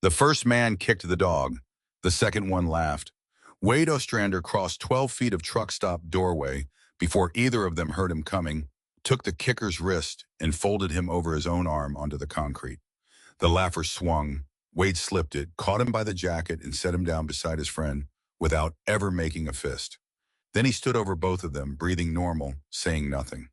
The first man kicked the dog. The second one laughed. Wade Ostrander crossed 12 feet of truck stop doorway before either of them heard him coming, took the kicker's wrist, and folded him over his own arm onto the concrete. The laugher swung. Wade slipped it, caught him by the jacket, and set him down beside his friend without ever making a fist. Then he stood over both of them, breathing normal, saying nothing.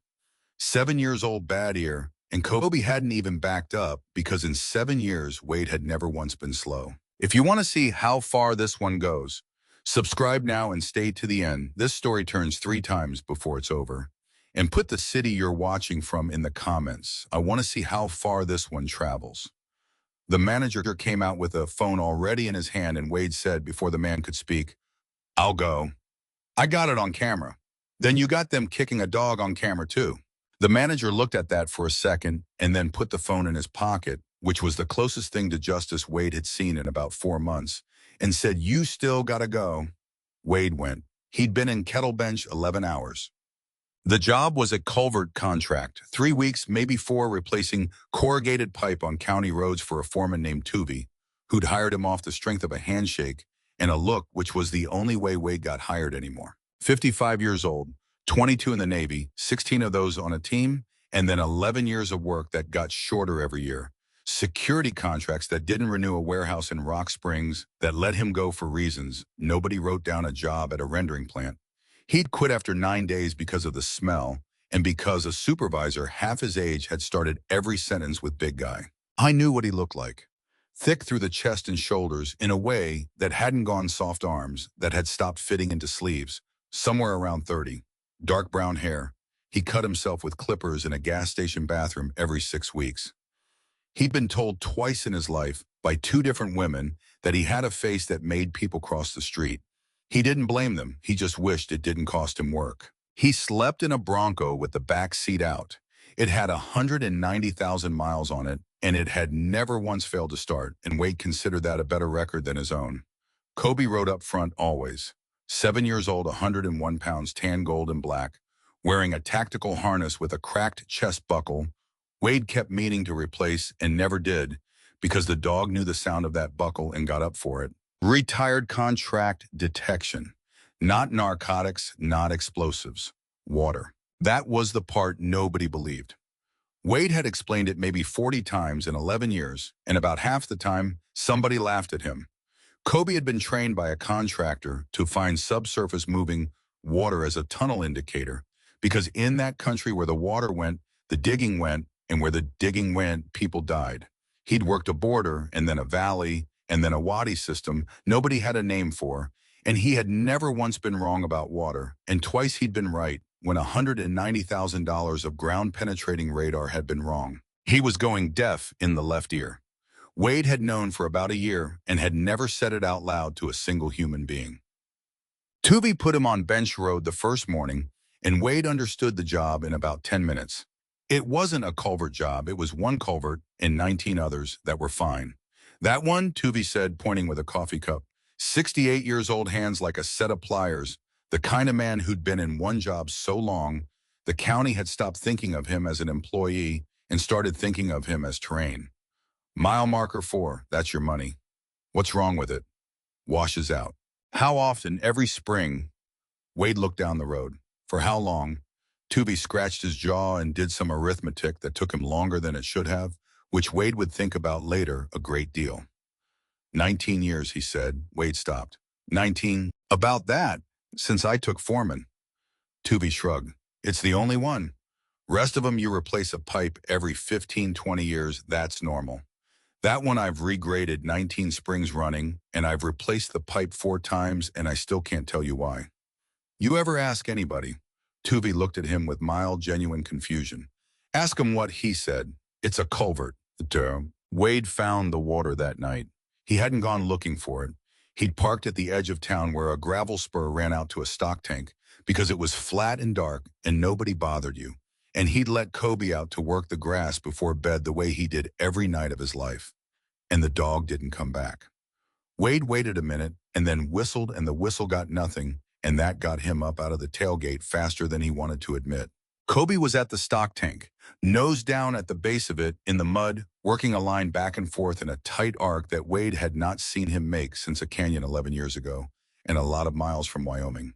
7 years old bad ear, and Kobe hadn't even backed up because in 7 years, Wade had never once been slow. If you want to see how far this one goes, subscribe now and stay to the end. This story turns 3 times before it's over. And put the city you're watching from in the comments. I want to see how far this one travels. The manager came out with a phone already in his hand, and Wade said before the man could speak, "I'll go. I got it on camera." "Then you got them kicking a dog on camera too." The manager looked at that for a second and then put the phone in his pocket, which was the closest thing to justice Wade had seen in about 4 months, and said, "You still gotta go." Wade went. He'd been in kettle bench 11 hours. The job was a culvert contract, 3 weeks, maybe 4, replacing corrugated pipe on county roads for a foreman named Tuvey, who'd hired him off the strength of a handshake and a look, which was the only way Wade got hired anymore. 55 years old, 22 in the Navy, 16 of those on a team, and then 11 years of work that got shorter every year. Security contracts that didn't renew, a warehouse in Rock Springs that let him go for reasons. Nobody wrote down a job at a rendering plant. He'd quit after 9 days because of the smell and because a supervisor half his age had started every sentence with "big guy." I knew what he looked like. Thick through the chest and shoulders in a way that hadn't gone soft arms, that had stopped fitting into sleeves, somewhere around 30. Dark brown hair. He cut himself with clippers in a gas station bathroom every 6 weeks. He'd been told twice in his life by 2 different women that he had a face that made people cross the street. He didn't blame them. He just wished it didn't cost him work. He slept in a Bronco with the back seat out. It had 190,000 miles on it, and it had never once failed to start, and Wade considered that a better record than his own. Kobe rode up front always. 7 years old, 101 pounds, tan, gold, and black, wearing a tactical harness with a cracked chest buckle Wade kept meaning to replace and never did because the dog knew the sound of that buckle and got up for it. Retired contract detection. Not narcotics, not explosives. Water. That was the part nobody believed. Wade had explained it maybe 40 times in 11 years, and about half the time, somebody laughed at him. Kobe had been trained by a contractor to find subsurface moving water as a tunnel indicator, because in that country where the water went, the digging went, and where the digging went, people died. He'd worked a border, and then a valley, and then a wadi system nobody had a name for, and he had never once been wrong about water, and twice he'd been right when $190,000 of ground-penetrating radar had been wrong. He was going deaf in the left ear. Wade had known for about a year and had never said it out loud to a single human being. Tuvey put him on bench road the first morning, and Wade understood the job in about 10 minutes. It wasn't a culvert job. It was one culvert and 19 others that were fine. That one, Tuvey said, pointing with a coffee cup. 68 years old, hands like a set of pliers. The kind of man who'd been in one job so long, the county had stopped thinking of him as an employee and started thinking of him as terrain. Mile marker 4, that's your money. What's wrong with it? Washes out. How often? Every spring. Wade looked down the road. For how long? Tuvey scratched his jaw and did some arithmetic that took him longer than it should have, which Wade would think about later a great deal. 19 years, he said. Wade stopped. 19? About that, since I took foreman. Tuvey shrugged. It's the only one. Rest of them you replace a pipe every 15, 20 years, that's normal. That one I've regraded 19 springs running, and I've replaced the pipe 4 times, and I still can't tell you why. You ever ask anybody? Tuvey looked at him with mild, genuine confusion. Ask him what he said. It's a culvert. Wade found the water that night. He hadn't gone looking for it. He'd parked at the edge of town where a gravel spur ran out to a stock tank because it was flat and dark and nobody bothered you. And he'd let Kobe out to work the grass before bed the way he did every night of his life. And the dog didn't come back. Wade waited a minute and then whistled, and the whistle got nothing, and that got him up out of the tailgate faster than he wanted to admit. Kobe was at the stock tank, nose down at the base of it in the mud, working a line back and forth in a tight arc that Wade had not seen him make since a canyon 11 years ago, and a lot of miles from Wyoming.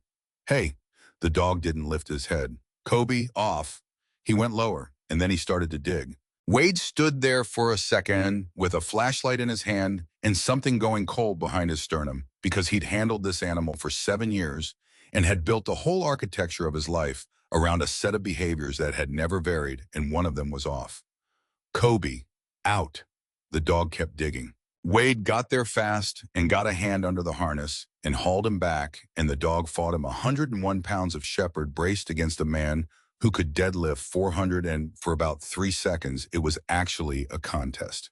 Hey, the dog didn't lift his head. Kobe, off. He went lower, and then he started to dig. Wade stood there for a second with a flashlight in his hand and something going cold behind his sternum because he'd handled this animal for 7 years and had built the whole architecture of his life around a set of behaviors that had never varied, and one of them was off. Kobe, out. The dog kept digging. Wade got there fast and got a hand under the harness and hauled him back, and the dog fought him 101 pounds of shepherd braced against a man who could deadlift 400, and for about 3 seconds, it was actually a contest.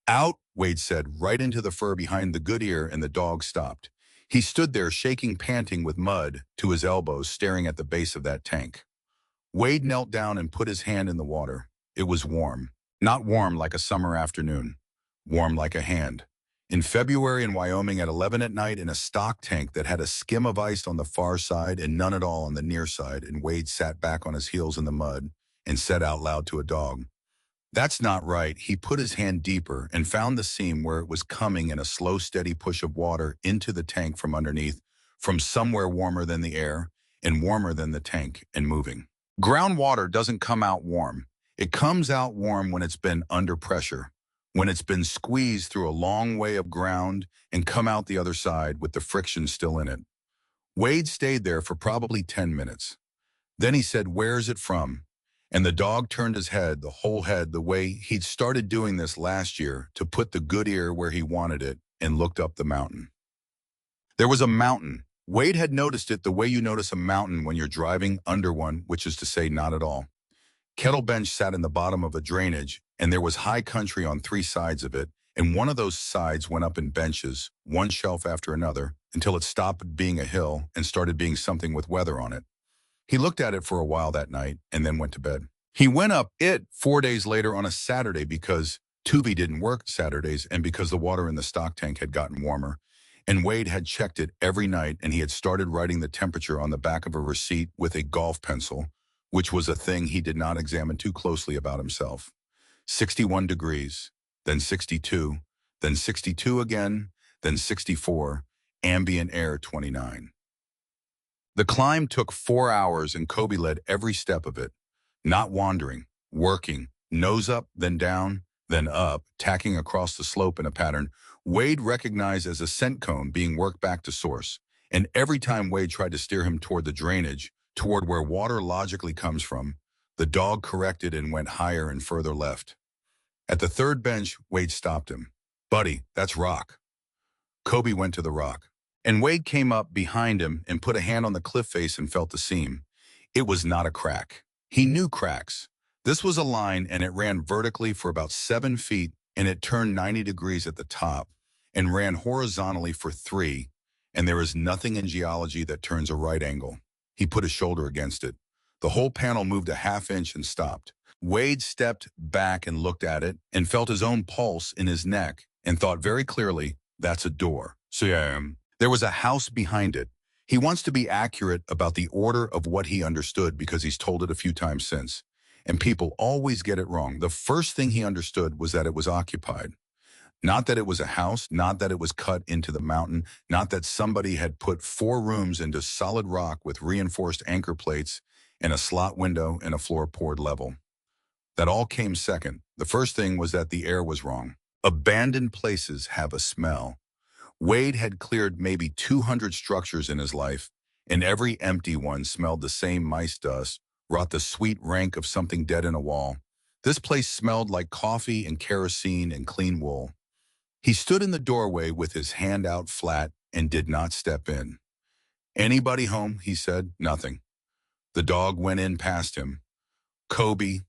Out, Wade said, right into the fur behind the good ear, and the dog stopped. He stood there shaking, panting with mud to his elbows, staring at the base of that tank. Wade knelt down and put his hand in the water. It was warm. Not warm like a summer afternoon. Warm like a hand. In February in Wyoming at 11 at night in a stock tank that had a skim of ice on the far side and none at all on the near side, and Wade sat back on his heels in the mud and said out loud to a dog, "That's not right." He put his hand deeper and found the seam where it was coming in a slow, steady push of water into the tank from underneath, from somewhere warmer than the air and warmer than the tank, and moving. Groundwater doesn't come out warm. It comes out warm when it's been under pressure, when it's been squeezed through a long way of ground and come out the other side with the friction still in it. Wade stayed there for probably 10 minutes. Then he said, "Where's it from?" And the dog turned his head, the whole head, the way he'd started doing this last year, to put the good ear where he wanted it, and looked up the mountain. There was a mountain. Wade had noticed it the way you notice a mountain when you're driving under one, which is to say not at all. Kettle Bench sat in the bottom of a drainage, and there was high country on 3 sides of it, and one of those sides went up in benches, one shelf after another, until it stopped being a hill and started being something with weather on it. He looked at it for a while that night and then went to bed. He went up it 4 days later on a Saturday because Tubi didn't work Saturdays and because the water in the stock tank had gotten warmer. And Wade had checked it every night, and he had started writing the temperature on the back of a receipt with a golf pencil, which was a thing he did not examine too closely about himself. 61 degrees, then 62, then 62 again, then 64, ambient air 29. The climb took 4 hours, and Kobe led every step of it, not wandering, working, nose up, then down, then up, tacking across the slope in a pattern Wade recognized as a scent cone being worked back to source. And every time Wade tried to steer him toward the drainage, toward where water logically comes from, the dog corrected and went higher and further left. At the third bench, Wade stopped him. "Buddy, that's rock." Kobe went to the rock, and Wade came up behind him and put a hand on the cliff face and felt the seam. It was not a crack. He knew cracks. This was a line, and it ran vertically for about 7 feet, and it turned 90 degrees at the top and ran horizontally for 3, and there is nothing in geology that turns a right angle. He put his shoulder against it. The whole panel moved a half-inch and stopped. Wade stepped back and looked at it and felt his own pulse in his neck and thought very clearly, "That's a door." So there was a house behind it. He wants to be accurate about the order of what he understood because he's told it a few times since. And people always get it wrong. The first thing he understood was that it was occupied. Not that it was a house, not that it was cut into the mountain, not that somebody had put 4 rooms into solid rock with reinforced anchor plates and a slot window and a floor poured level. That all came second. The first thing was that the air was wrong. Abandoned places have a smell. Wade had cleared maybe 200 structures in his life, and every empty one smelled the same mice dust, wrought the sweet rank of something dead in a wall. This place smelled like coffee and kerosene and clean wool. He stood in the doorway with his hand out flat and did not step in. "Anybody home?" he said. Nothing. The dog went in past him. "Kobe."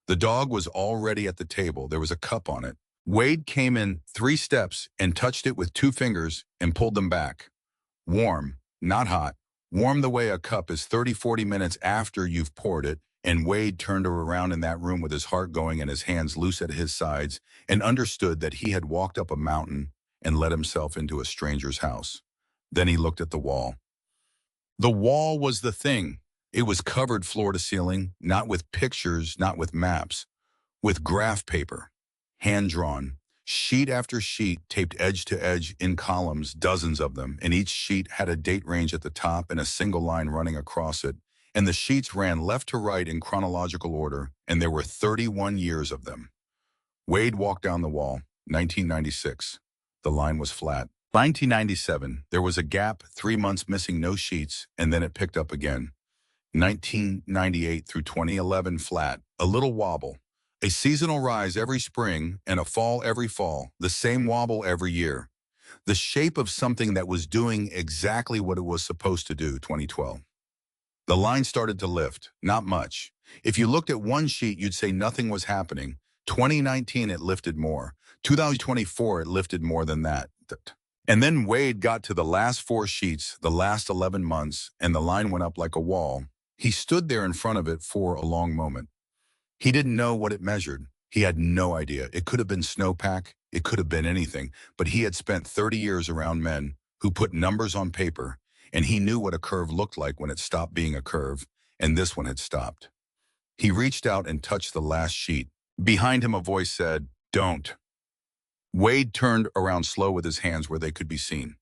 The dog was already at the table. There was a cup on it. Wade came in 3 steps and touched it with 2 fingers and pulled them back. Warm, not hot. Warm the way a cup is 30-40 minutes after you've poured it, and Wade turned around in that room with his heart going and his hands loose at his sides and understood that he had walked up a mountain and let himself into a stranger's house. Then he looked at the wall. The wall was the thing. It was covered floor to ceiling, not with pictures, not with maps, with graph paper, hand-drawn, sheet after sheet taped edge to edge in columns, dozens of them, and each sheet had a date range at the top and a single line running across it, and the sheets ran left to right in chronological order, and there were 31 years of them. Wade walked down the wall, 1996. The line was flat. 1997, there was a gap, 3 months missing, no sheets, and then it picked up again. 1998 through 2011, flat, a little wobble. A seasonal rise every spring and a fall every fall, the same wobble every year. The shape of something that was doing exactly what it was supposed to do, 2012. The line started to lift, not much. If you looked at one sheet, you'd say nothing was happening. 2019, it lifted more. 2024, it lifted more than that. And then Wade got to the last 4 sheets, the last 11 months, and the line went up like a wall. He stood there in front of it for a long moment. He didn't know what it measured. He had no idea. It could have been snowpack. It could have been anything. But he had spent 30 years around men who put numbers on paper, and he knew what a curve looked like when it stopped being a curve, and this one had stopped. He reached out and touched the last sheet. Behind him, a voice said, "Don't." Wade turned around slow with his hands where they could be seen.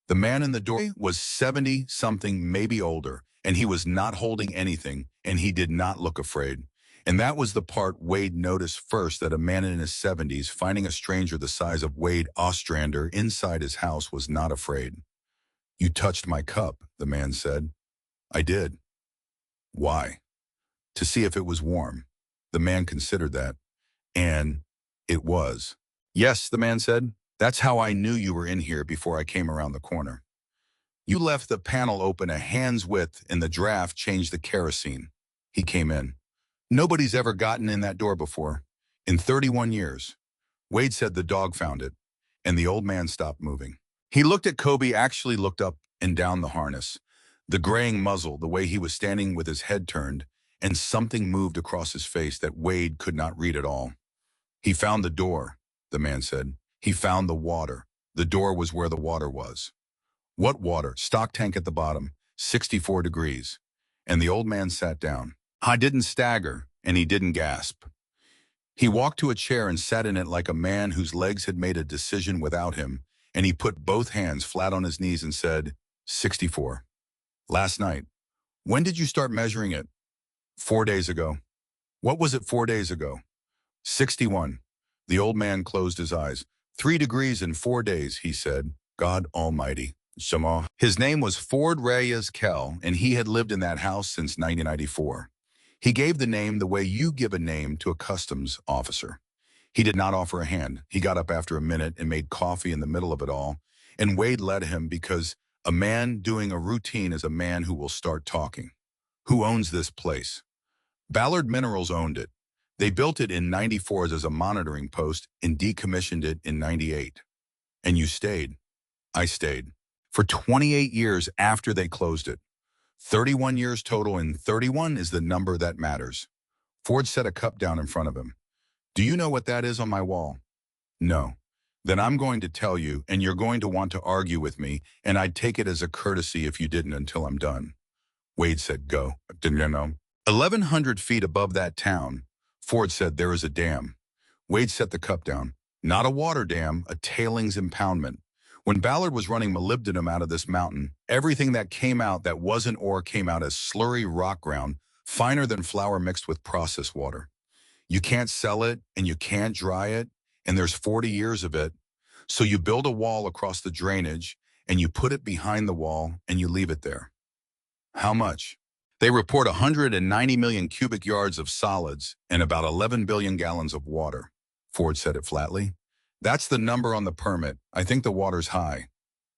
The man in the doorway was 70-something, maybe older, and he was not holding anything, and he did not look afraid. And that was the part Wade noticed first, that a man in his 70s finding a stranger the size of Wade Ostrander inside his house was not afraid. "You touched my cup," the man said. "I did." "Why?" "To see if it was warm." The man considered that. "And it was." "Yes," the man said. "That's how I knew you were in here before I came around the corner. You left the panel open a hand's width and the draft changed the kerosene." He came in. "Nobody's ever gotten in that door before. In 31 years. Wade said the dog found it." And the old man stopped moving. He looked at Kobe, actually looked up and down the harness. The graying muzzle, the way he was standing with his head turned, and something moved across his face that Wade could not read at all. "He found the door," the man said. "He found the water. The door was where the water was." "What water?" "Stock tank at the bottom, 64 degrees. And the old man sat down. I didn't stagger, and he didn't gasp. He walked to a chair and sat in it like a man whose legs had made a decision without him, and he put both hands flat on his knees and said, 64. "Last night." "When did you start measuring it?" 4 days ago." "What was it 4 days ago?" 61. The old man closed his eyes. 3 degrees in 4 days, he said. "God Almighty." Shema. His name was Ford Reyes Kell, and he had lived in that house since 1994. He gave the name the way you give a name to a customs officer. He did not offer a hand. He got up after a minute and made coffee in the middle of it all, and Wade led him because a man doing a routine is a man who will start talking. "Who owns this place?" "Ballard Minerals owned it. They built it in 94 as a monitoring post and decommissioned it in 98. "And you stayed?" "I stayed. For 28 years after they closed it. 31 years total, and 31 is the number that matters." Ford set a cup down in front of him. "Do you know what that is on my wall?" "No." "Then I'm going to tell you, and you're going to want to argue with me, and I'd take it as a courtesy if you didn't until I'm done." Wade said, "Go." "Didn't you know?" 1,100 feet above that town, Ford said, "there is a dam." Wade set the cup down. "Not a water dam, a tailings impoundment. When Ballard was running molybdenum out of this mountain, everything that came out that wasn't ore came out as slurry rock ground, finer than flour mixed with processed water. You can't sell it, and you can't dry it, and there's 40 years of it. So you build a wall across the drainage, and you put it behind the wall, and you leave it there." "How much?" "They report 190 million cubic yards of solids and about 11 billion gallons of water." Ford said it flatly. "That's the number on the permit. I think the water's high.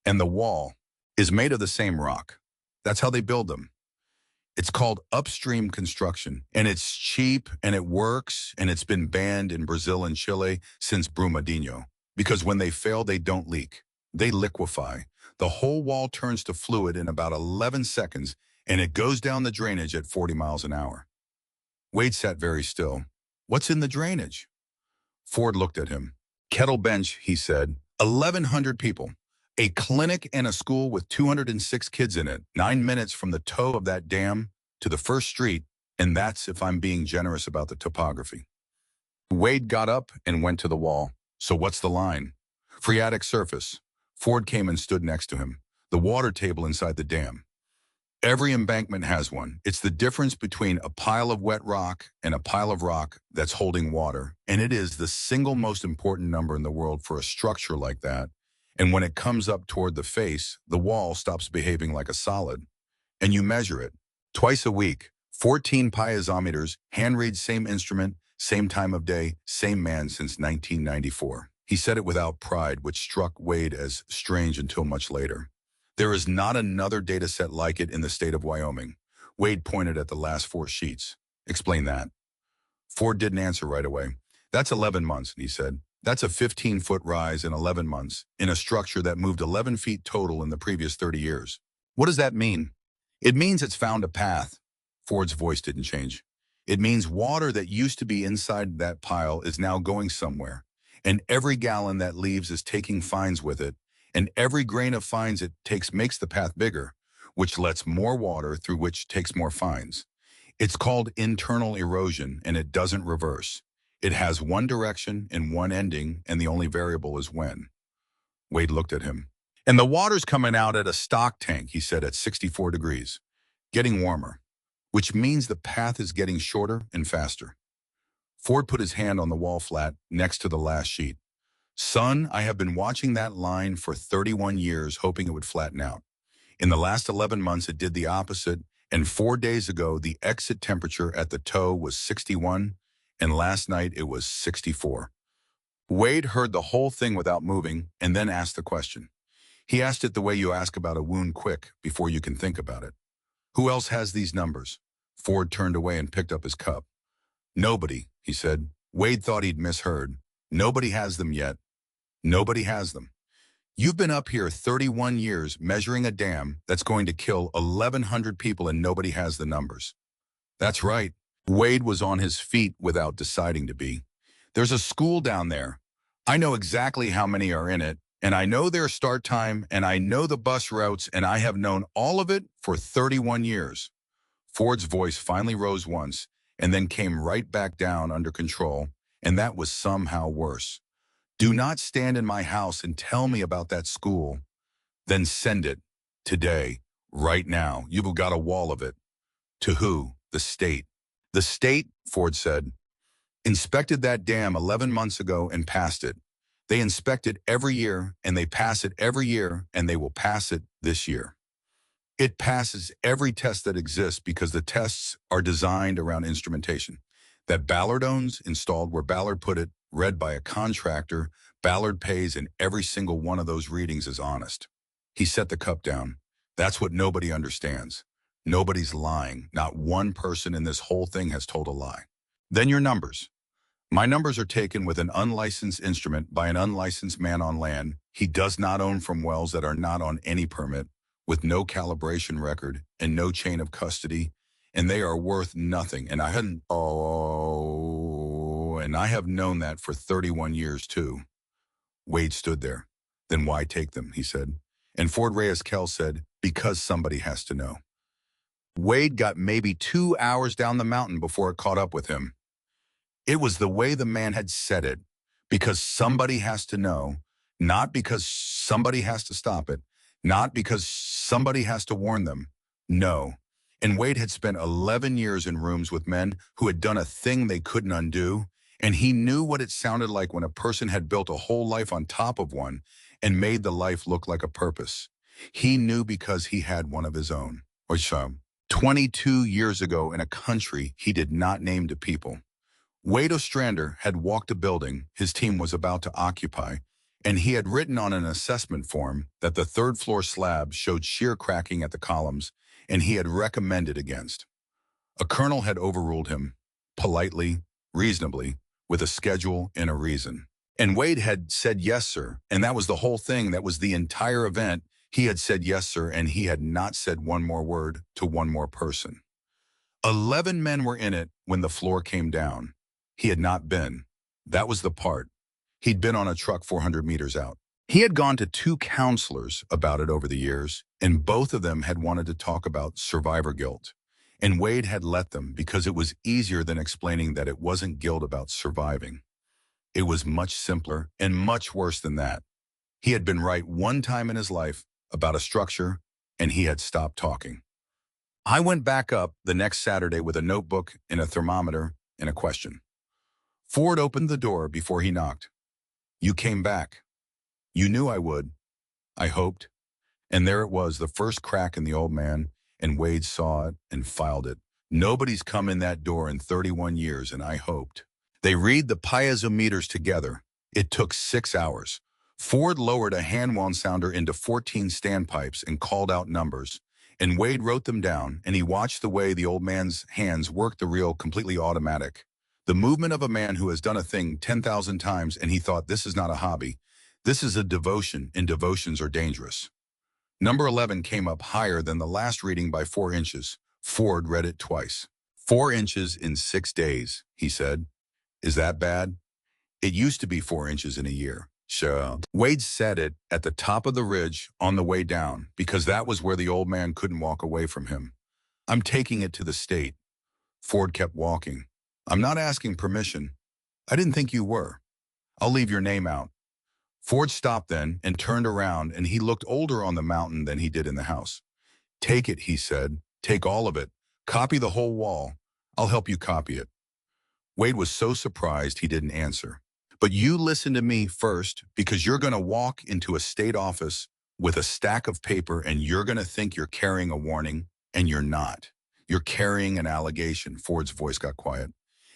And the wall is made of the same rock. That's how they build them. It's called upstream construction, and it's cheap, and it works, and it's been banned in Brazil and Chile since Brumadinho. Because when they fail, they don't leak. They liquefy. The whole wall turns to fluid in about 11 seconds, and it goes down the drainage at 40 miles an hour." Wade sat very still. "What's in the drainage?" Ford looked at him. "Kettle bench," he said. 1,100 people. A clinic and a school with 206 kids in it, 9 minutes from the toe of that dam to the first street, and that's if I'm being generous about the topography. Wade got up and went to the wall. So what's the line? Phreatic surface. Ford came and stood next to him. The water table inside the dam. Every embankment has one. It's the difference between a pile of wet rock and a pile of rock that's holding water. And it is the single most important number in the world for a structure like that. And when it comes up toward the face, the wall stops behaving like a solid. And you measure it. Twice a week, 14 piezometers, hand-read, same instrument, same time of day, same man since 1994. He said it without pride, which struck Wade as strange until much later. There is not another data set like it in the state of Wyoming. Wade pointed at the last 4 sheets. Explain that. Ford didn't answer right away. That's 11 months, he said. That's a 15-foot rise in 11 months in a structure that moved 11 feet total in the previous 30 years. What does that mean? It means it's found a path. Ford's voice didn't change. It means water that used to be inside that pile is now going somewhere. And every gallon that leaves is taking fines with it. And every grain of fines it takes makes the path bigger, which lets more water through, which takes more fines. It's called internal erosion, and it doesn't reverse. It has one direction and one ending, and the only variable is when. Wade looked at him. And the water's coming out at a stock tank, he said, at 64 degrees, getting warmer, which means the path is getting shorter and faster. Ford put his hand on the wall flat next to the last sheet. Son, I have been watching that line for 31 years, hoping it would flatten out. In the last 11 months, it did the opposite, and 4 days ago, the exit temperature at the toe was 61, and last night it was 64. Wade heard the whole thing without moving, and then asked the question. He asked it the way you ask about a wound, quick, before you can think about it. Who else has these numbers? Ford turned away and picked up his cup. Nobody, he said. Wade thought he'd misheard. Nobody has them yet. Nobody has them. You've been up here 31 years measuring a dam that's going to kill 1,100 people and nobody has the numbers. That's right. Wade was on his feet without deciding to be. There's a school down there. I know exactly how many are in it, and I know their start time, and I know the bus routes, and I have known all of it for 31 years. Ford's voice finally rose once, and then came right back down under control, and that was somehow worse. Do not stand in my house and tell me about that school. Then send it. Today. Right now. You've got a wall of it. To who? The state. The state, Ford said, inspected that dam 11 months ago and passed it. They inspect it every year, and they pass it every year, and they will pass it this year. It passes every test that exists because the tests are designed around instrumentation that Ballard owns, installed where Ballard put it, read by a contractor. Ballard pays, and every single one of those readings is honest. He set the cup down. That's what nobody understands. Nobody's lying. Not one person in this whole thing has told a lie. Then your numbers. My numbers are taken with an unlicensed instrument by an unlicensed man on land he does not own, from wells that are not on any permit, with no calibration record and no chain of custody, and they are worth nothing. And I have known that for 31 years too. Wade stood there. Then why take them, he said. And Ford Reyes-Kell said, because somebody has to know. Wade got maybe 2 hours down the mountain before it caught up with him. It was the way the man had said it, because somebody has to know, not because somebody has to stop it, not because somebody has to warn them. No. And Wade had spent 11 years in rooms with men who had done a thing they couldn't undo, and he knew what it sounded like when a person had built a whole life on top of one and made the life look like a purpose. He knew because he had one of his own. Or so. 22 years ago in a country he did not name to people. Wade Ostrander had walked a building his team was about to occupy, and he had written on an assessment form that the third-floor slab showed shear cracking at the columns, and he had recommended against. A colonel had overruled him, politely, reasonably, with a schedule and a reason. And Wade had said yes, sir, and that was the whole thing. That was the entire event. He had said yes, sir, and he had not said one more word to one more person. 11 men were in it when the floor came down. He had not been. That was the part. He'd been on a truck 400 meters out. He had gone to 2 counselors about it over the years, and both of them had wanted to talk about survivor guilt. And Wade had let them because it was easier than explaining that it wasn't guilt about surviving. It was much simpler and much worse than that. He had been right one time in his life about a structure, and he had stopped talking. I went back up the next Saturday with a notebook and a thermometer and a question. Ford opened the door before he knocked. You came back. You knew I would. I hoped. And there it was, the first crack in the old man, and Wade saw it and filed it. Nobody's come in that door in 31 years, and I hoped. They read the piezometers together. It took 6 hours. Ford lowered a hand-wound sounder into 14 standpipes and called out numbers. And Wade wrote them down, and he watched the way the old man's hands worked the reel completely automatic. The movement of a man who has done a thing 10,000 times, and he thought, this is not a hobby. This is a devotion, and devotions are dangerous. Number 11 came up higher than the last reading by 4 inches. Ford read it twice. 4 inches in 6 days, he said. Is that bad? It used to be 4 inches in a year. Sure. Wade said it at the top of the ridge on the way down because that was where the old man couldn't walk away from him. I'm taking it to the state. Ford kept walking. I'm not asking permission. I didn't think you were. I'll leave your name out. Ford stopped then and turned around, and he looked older on the mountain than he did in the house. Take it, he said. Take all of it. Copy the whole wall. I'll help you copy it. Wade was so surprised he didn't answer. But you listen to me first, because you're going to walk into a state office with a stack of paper and you're going to think you're carrying a warning, and you're not. You're carrying an allegation. Ford's voice got quiet.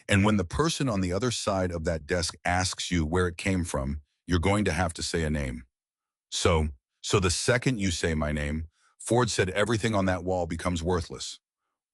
And when the person on the other side of that desk asks you where it came from, you're going to have to say a name. So the second you say my name, Ford said, everything on that wall becomes worthless.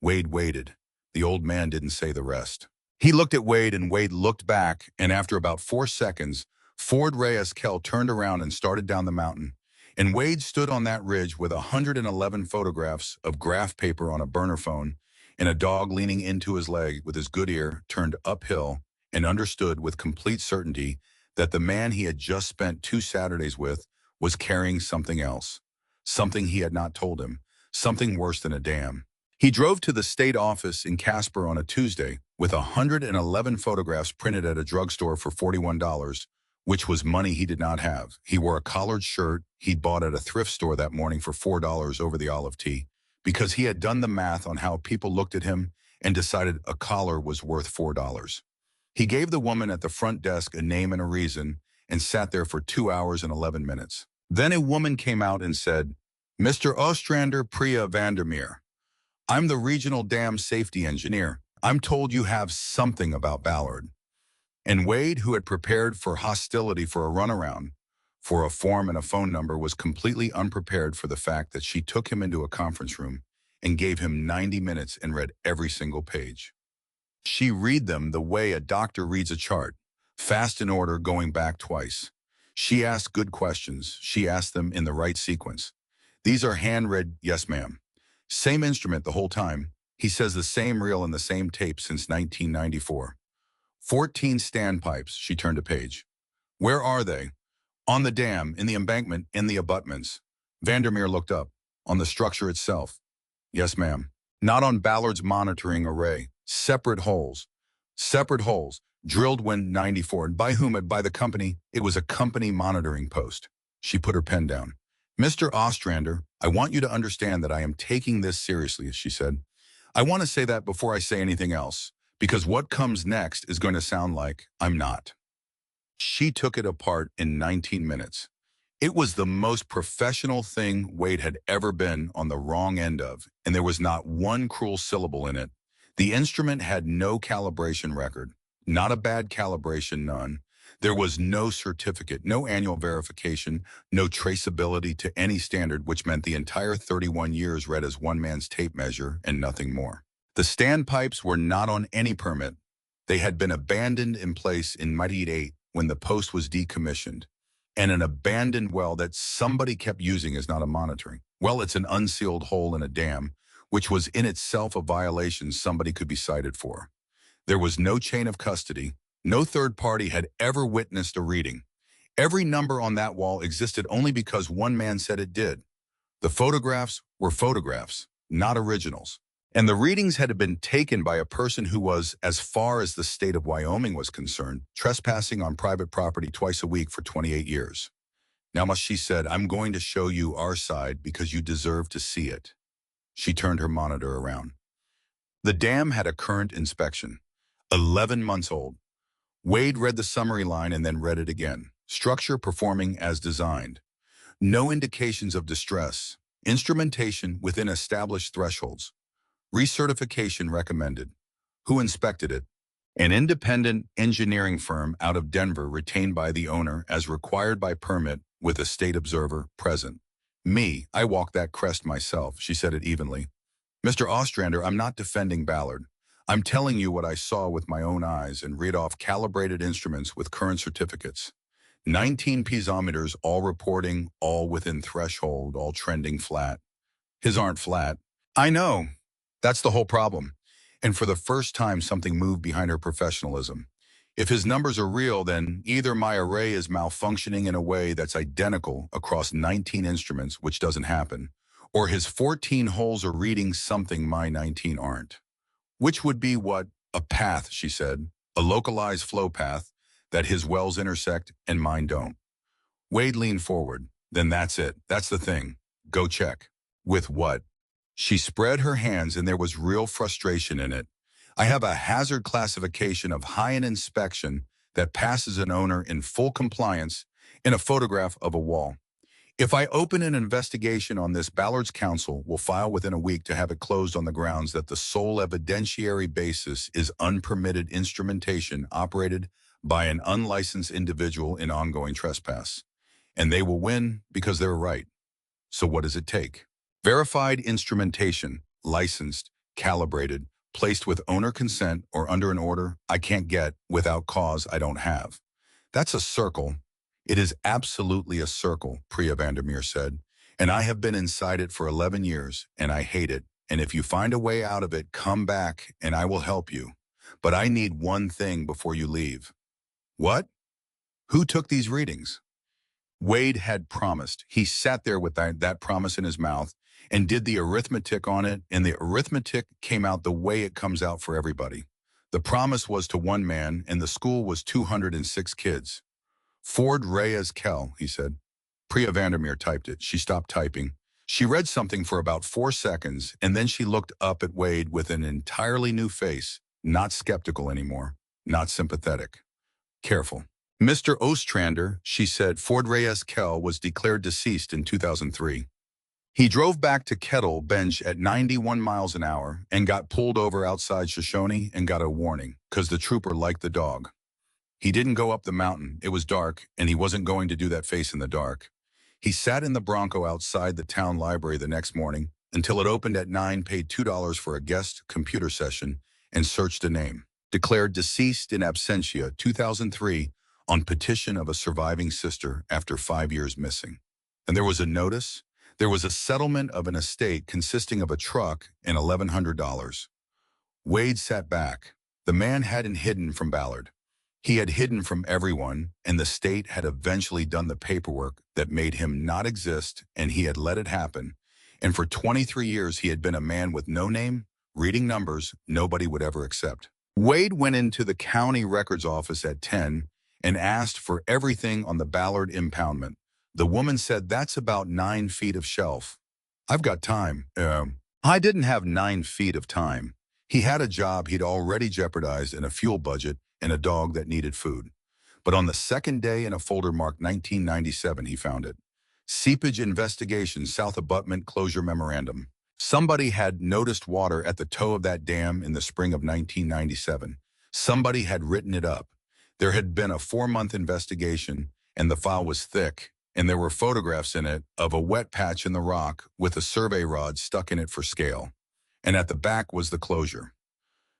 Wade waited. The old man didn't say the rest. He looked at Wade, and Wade looked back, and after about 4 seconds, Ford Reyes-Kell turned around and started down the mountain. And Wade stood on that ridge with 111 photographs of graph paper on a burner phone and a dog leaning into his leg with his good ear turned uphill, and understood with complete certainty that the man he had just spent 2 Saturdays with was carrying something else, something he had not told him, something worse than a dam. He drove to the state office in Casper on a Tuesday with 111 photographs printed at a drugstore for $41, which was money he did not have. He wore a collared shirt he'd bought at a thrift store that morning for $4 over the olive tea, because he had done the math on how people looked at him and decided a collar was worth $4. He gave the woman at the front desk a name and a reason and sat there for 2 hours and 11 minutes. Then a woman came out and said, Mr. Ostrander Priya Vandermeer, I'm the regional dam safety engineer. I'm told you have something about Ballard. And Wade, who had prepared for hostility for a runaround, for a form and a phone number, was completely unprepared for the fact that she took him into a conference room and gave him 90 minutes and read every single page. She read them the way a doctor reads a chart, fast in order, going back twice. She asked good questions. She asked them in the right sequence. These are hand-read, yes ma'am. Same instrument the whole time. He says the same reel and the same tape since 1994. 14 standpipes, she turned a page. Where are they? On the dam, in the embankment, in the abutments. Vandermeer looked up. On the structure itself. Yes, ma'am. Not on Ballard's monitoring array. Separate holes. Separate holes. Drilled when 94. And by whom? By the company. It was a company monitoring post. She put her pen down. Mr. Ostrander, I want you to understand that I am taking this seriously, she said. I want to say that before I say anything else, because what comes next is going to sound like I'm not. She took it apart in 19 minutes. It was the most professional thing Wade had ever been on the wrong end of, and there was not one cruel syllable in it. The instrument had no calibration record, not a bad calibration, none. There was no certificate, no annual verification, no traceability to any standard, which meant the entire 31 years read as one man's tape measure and nothing more. The standpipes were not on any permit. They had been abandoned in place in 1998 when the post was decommissioned. And an abandoned well that somebody kept using is not a monitoring. Well, it's an unsealed hole in a dam, which was in itself a violation somebody could be cited for. There was no chain of custody. No third party had ever witnessed a reading. Every number on that wall existed only because one man said it did. The photographs were photographs, not originals. And the readings had been taken by a person who was, as far as the state of Wyoming was concerned, trespassing on private property twice a week for 28 years. Now, she said, I'm going to show you our side because you deserve to see it. She turned her monitor around. The dam had a current inspection, 11 months old. Wade read the summary line and then read it again. Structure performing as designed. No indications of distress. Instrumentation within established thresholds. Recertification recommended. Who inspected it? An independent engineering firm out of Denver retained by the owner as required by permit with a state observer present. Me, I walked that crest myself, she said it evenly. Mr. Ostrander, I'm not defending Ballard. I'm telling you what I saw with my own eyes and read off calibrated instruments with current certificates. 19 piezometers, all reporting, all within threshold, all trending flat. His aren't flat. I know. That's the whole problem. And for the first time, something moved behind her professionalism. If his numbers are real, then either my array is malfunctioning in a way that's identical across 19 instruments, which doesn't happen, or his 14 holes are reading something my 19 aren't. Which would be what? A path, she said, a localized flow path that his wells intersect and mine don't. Wade leaned forward. Then that's it. That's the thing. Go check. With what? She spread her hands and there was real frustration in it. I have a hazard classification of high in inspection that passes an owner in full compliance in a photograph of a wall. If I open an investigation on this, Ballard's counsel will file within a week to have it closed on the grounds that the sole evidentiary basis is unpermitted instrumentation operated by an unlicensed individual in ongoing trespass. And they will win because they're right. So what does it take? Verified instrumentation, licensed, calibrated, placed with owner consent or under an order I can't get without cause I don't have. That's a circle. It is absolutely a circle, Priya Vandermeer said, and I have been inside it for 11 years, and I hate it. And if you find a way out of it, come back, and I will help you. But I need one thing before you leave. What? Who took these readings? Wade had promised. He sat there with that promise in his mouth and did the arithmetic on it, and the arithmetic came out the way it comes out for everybody. The promise was to one man, and the school was 206 kids. Ford Reyes Kell, he said. Priya Vandermeer typed it. She stopped typing. She read something for about 4 seconds, and then she looked up at Wade with an entirely new face, not skeptical anymore, not sympathetic. Careful. Mr. Ostrander, she said, Ford Reyes Kell was declared deceased in 2003. He drove back to Kettle Bench at 91 miles an hour and got pulled over outside Shoshone and got a warning, because the trooper liked the dog. He didn't go up the mountain. It was dark, and he wasn't going to do that face in the dark. He sat in the Bronco outside the town library the next morning until it opened at 9, paid $2 for a guest computer session, and searched a name. Declared deceased in absentia 2003 on petition of a surviving sister after 5 years missing. And there was a notice. There was a settlement of an estate consisting of a truck and $1,100. Wade sat back. The man hadn't hidden from Ballard. He had hidden from everyone, and the state had eventually done the paperwork that made him not exist, and he had let it happen. And for 23 years, he had been a man with no name, reading numbers nobody would ever accept. Wade went into the county records office at 10 and asked for everything on the Ballard impoundment. The woman said, that's about 9 feet of shelf. I've got time. I didn't have 9 feet of time. He had a job he'd already jeopardized and a fuel budget and a dog that needed food. But on the second day in a folder marked 1997, he found it. Seepage investigation, South Abutment closure memorandum. Somebody had noticed water at the toe of that dam in the spring of 1997. Somebody had written it up. There had been a 4-month investigation, and the file was thick, and there were photographs in it of a wet patch in the rock with a survey rod stuck in it for scale. And at the back was the closure.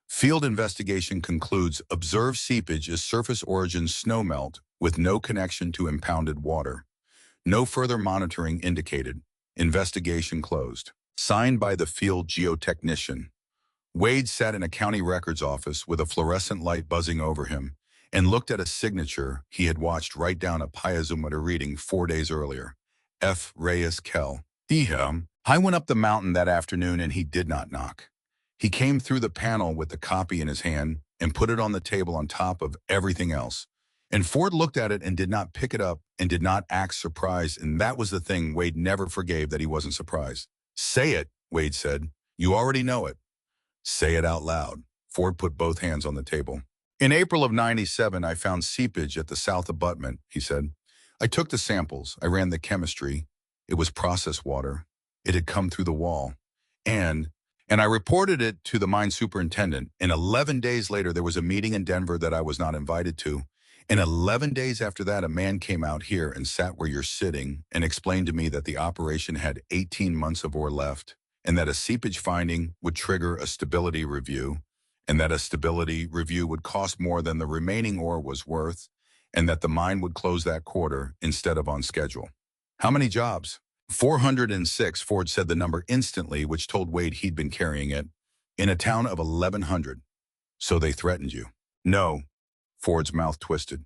Field investigation concludes observed seepage is surface origin snowmelt with no connection to impounded water. No further monitoring indicated. Investigation closed. Signed by the field geotechnician. Wade sat in a county records office with a fluorescent light buzzing over him and looked at a signature he had watched write down a piezometer reading 4 days earlier. F. Reyes Kell. I went up the mountain that afternoon and he did not knock. He came through the panel with the copy in his hand and put it on the table on top of everything else. And Ford looked at it and did not pick it up and did not act surprised, and that was the thing Wade never forgave, that he wasn't surprised. Say it, Wade said. You already know it. Say it out loud. Ford put both hands on the table. In April of '97, I found seepage at the south abutment, he said. I took the samples. I ran the chemistry. It was processed water. It had come through the wall. And I reported it to the mine superintendent. And 11 days later, there was a meeting in Denver that I was not invited to. And 11 days after that, a man came out here and sat where you're sitting and explained to me that the operation had 18 months of ore left, and that a seepage finding would trigger a stability review, and that a stability review would cost more than the remaining ore was worth, and that the mine would close that quarter instead of on schedule. How many jobs? 406, Ford said the number instantly, which told Wade he'd been carrying it, in a town of 1,100. So they threatened you? No. Ford's mouth twisted.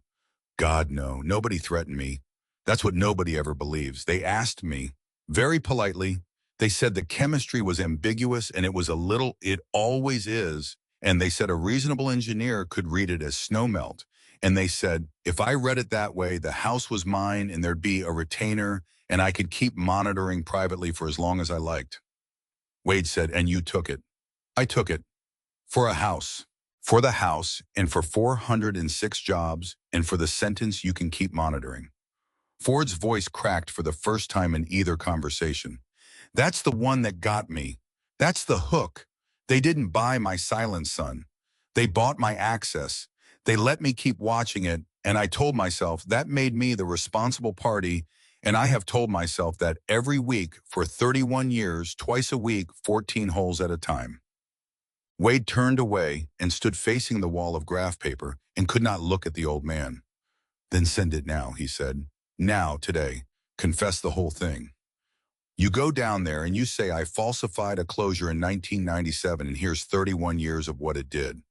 God, no. Nobody threatened me. That's what nobody ever believes. They asked me, very politely, they said the chemistry was ambiguous and it was a little, it always is, and they said a reasonable engineer could read it as snowmelt. And they said, if I read it that way, the house was mine and there'd be a retainer and I could keep monitoring privately for as long as I liked. Wade said, and you took it. I took it. For a house. For the house, and for 406 jobs, and for the sentence you can keep monitoring. Ford's voice cracked for the first time in either conversation. That's the one that got me. That's the hook. They didn't buy my silence, son. They bought my access. They let me keep watching it, and I told myself that made me the responsible party, and I have told myself that every week for 31 years, twice a week, 14 holes at a time. Wade turned away and stood facing the wall of graph paper and could not look at the old man. Then send it now, he said. Now, today. Confess the whole thing. You go down there and you say I falsified a closure in 1997 and here's 31 years of what it did.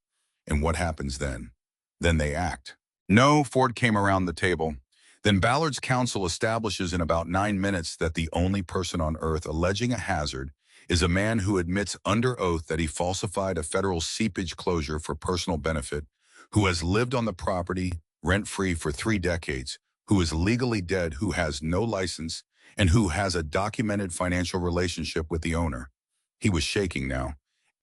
And what happens then? Then they act. No, Ford came around the table. Then Ballard's counsel establishes in about 9 minutes that the only person on earth alleging a hazard is a man who admits under oath that he falsified a federal seepage closure for personal benefit, who has lived on the property rent-free for 3 decades, who is legally dead, who has no license, and who has a documented financial relationship with the owner. He was shaking now.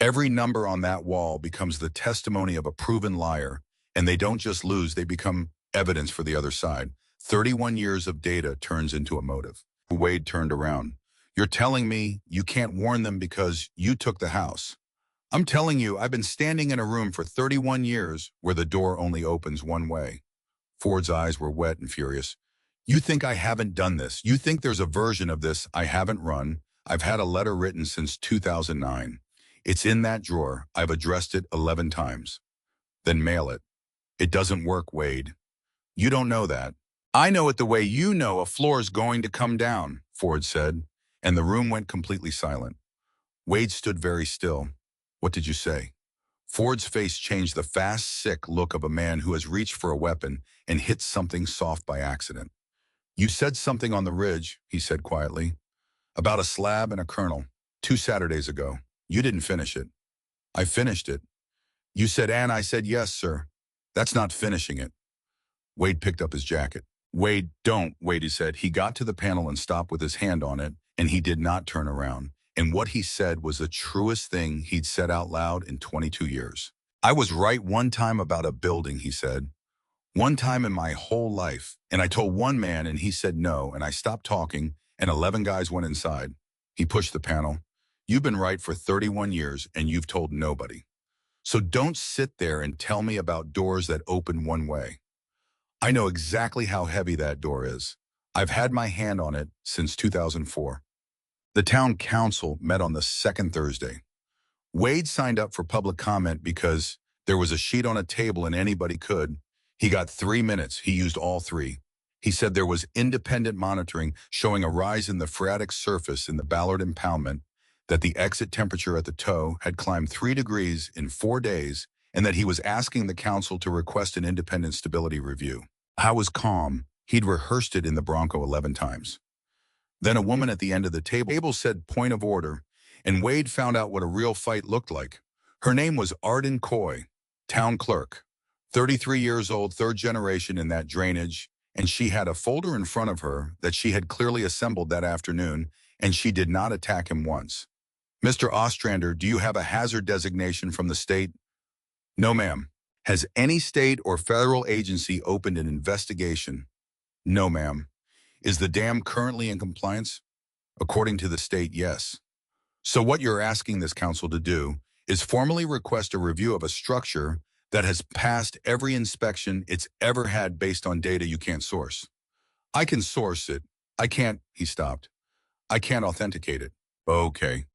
Every number on that wall becomes the testimony of a proven liar, and they don't just lose, they become evidence for the other side. 31 years of data turns into a motive. Wade turned around. You're telling me you can't warn them because you took the house. I'm telling you, I've been standing in a room for 31 years where the door only opens one way. Ford's eyes were wet and furious. You think I haven't done this? You think there's a version of this I haven't run? I've had a letter written since 2009. It's in that drawer. I've addressed it 11 times. Then mail it. It doesn't work, Wade. You don't know that. I know it the way you know a floor's going to come down, Ford said, and the room went completely silent. Wade stood very still. What did you say? Ford's face changed the fast, sick look of a man who has reached for a weapon and hit something soft by accident. You said something on the ridge, he said quietly, about a slab and a kernel, 2 Saturdays ago. You didn't finish it. I finished it. You said, and I said, yes, sir. That's not finishing it. Wade picked up his jacket. Wade, don't, Wade, he said. He got to the panel and stopped with his hand on it, and he did not turn around. And what he said was the truest thing he'd said out loud in 22 years. I was right one time about a building, he said. One time in my whole life. And I told one man and he said no, and I stopped talking, and 11 guys went inside. He pushed the panel. You've been right for 31 years, and you've told nobody. So don't sit there and tell me about doors that open one way. I know exactly how heavy that door is. I've had my hand on it since 2004. The town council met on the second Thursday. Wade signed up for public comment because there was a sheet on a table and anybody could. He got 3 minutes. He used all 3. He said there was independent monitoring showing a rise in the phreatic surface in the Ballard impoundment, that the exit temperature at the toe had climbed 3 degrees in 4 days, and that he was asking the council to request an independent stability review. I was calm. He'd rehearsed it in the Bronco 11 times. Then a woman at the end of the table said, point of order, and Wade found out what a real fight looked like. Her name was Arden Coy, town clerk, 33 years old, third generation in that drainage, and she had a folder in front of her that she had clearly assembled that afternoon, and she did not attack him once. Mr. Ostrander, do you have a hazard designation from the state? No, ma'am. Has any state or federal agency opened an investigation? No, ma'am. Is the dam currently in compliance? According to the state, yes. So what you're asking this council to do is formally request a review of a structure that has passed every inspection it's ever had based on data you can't source. I can source it. I can't, he stopped. I can't authenticate it. Okay.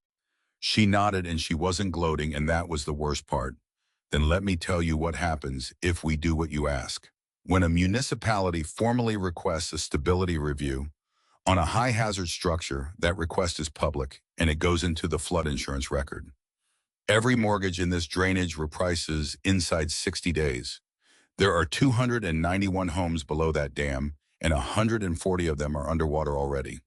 She nodded and she wasn't gloating, and that was the worst part. Then let me tell you what happens if we do what you ask. When a municipality formally requests a stability review on a high-hazard structure, that request is public and it goes into the flood insurance record. Every mortgage in this drainage reprices inside 60 days. There are 291 homes below that dam, and 140 of them are underwater already.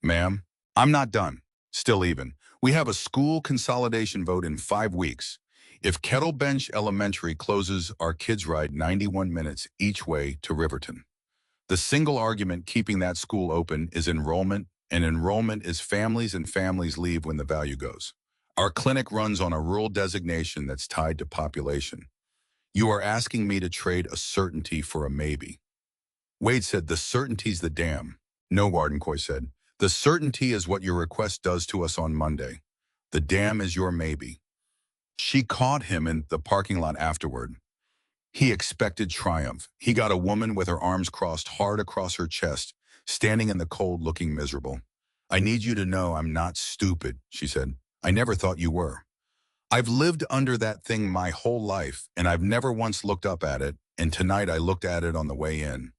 Ma'am, I'm not done. Still even. We have a school consolidation vote in 5 weeks. If Kettle Bench Elementary closes, our kids ride 91 minutes each way to Riverton. The single argument keeping that school open is enrollment, and enrollment is families, and families leave when the value goes. Our clinic runs on a rural designation that's tied to population. You are asking me to trade a certainty for a maybe. Wade said, the certainty's the dam. No, Wardencoy said. The certainty is what your request does to us on Monday. The dam is your maybe. She caught him in the parking lot afterward. He expected triumph. He got a woman with her arms crossed hard across her chest, standing in the cold looking miserable. I need you to know I'm not stupid, she said. I never thought you were. I've lived under that thing my whole life, and I've never once looked up at it, and tonight I looked at it on the way in.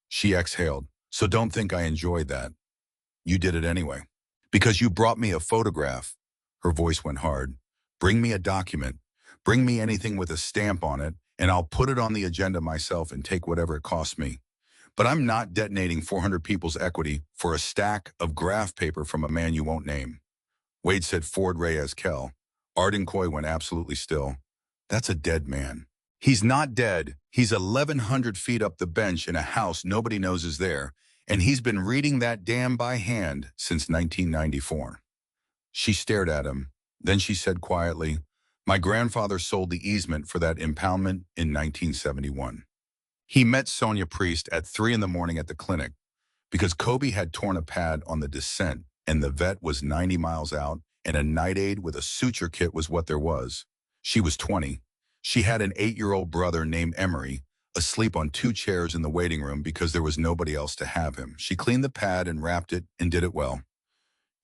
She exhaled. So don't think I enjoyed that. You did it anyway. Because you brought me a photograph. Her voice went hard. Bring me a document. Bring me anything with a stamp on it, and I'll put it on the agenda myself and take whatever it costs me. But I'm not detonating 400 people's equity for a stack of graph paper from a man you won't name. Wade said, Ford Reyes Kell. Arden Coy went absolutely still. That's a dead man. He's not dead. He's 1,100 feet up the bench in a house nobody knows is there, and he's been reading that dam by hand since 1994. She stared at him. Then she said quietly, my grandfather sold the easement for that impoundment in 1971. He met Sonia Priest at 3 in the morning at the clinic because Kobe had torn a pad on the descent and the vet was 90 miles out, and a night aid with a suture kit was what there was. She was 20. She had an 8-year-old brother named Emery, asleep on 2 chairs in the waiting room because there was nobody else to have him. She cleaned the pad and wrapped it and did it well.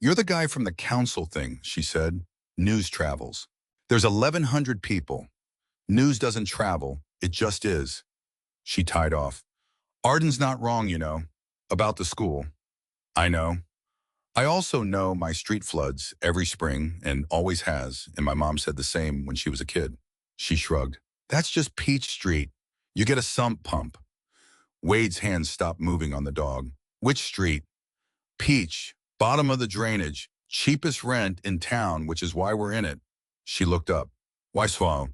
You're the guy from the council thing, she said. News travels. There's 1,100 people. News doesn't travel, it just is. She tied off. Arden's not wrong, you know, about the school. I know. I also know my street floods every spring and always has, and my mom said the same when she was a kid. She shrugged. That's just Peach Street. You get a sump pump. Wade's hands stopped moving on the dog. Which street? Peach, bottom of the drainage, cheapest rent in town, which is why we're in it. She looked up. Why so?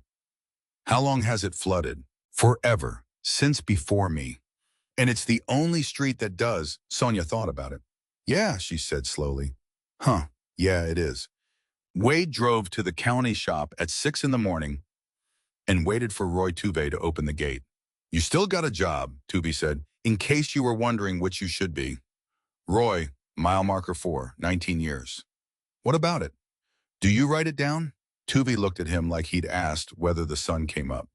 How long has it flooded? Forever, since before me. And it's the only street that does. Sonia thought about it. Yeah, she said slowly. Huh, yeah, it is. Wade drove to the county shop at 6 in the morning and waited for Roy Tuve to open the gate. You still got a job, Tuve said, in case you were wondering which you should be. Roy, mile marker 4, 19 years. What about it? Do you write it down? Tuve looked at him like he'd asked whether the sun came up.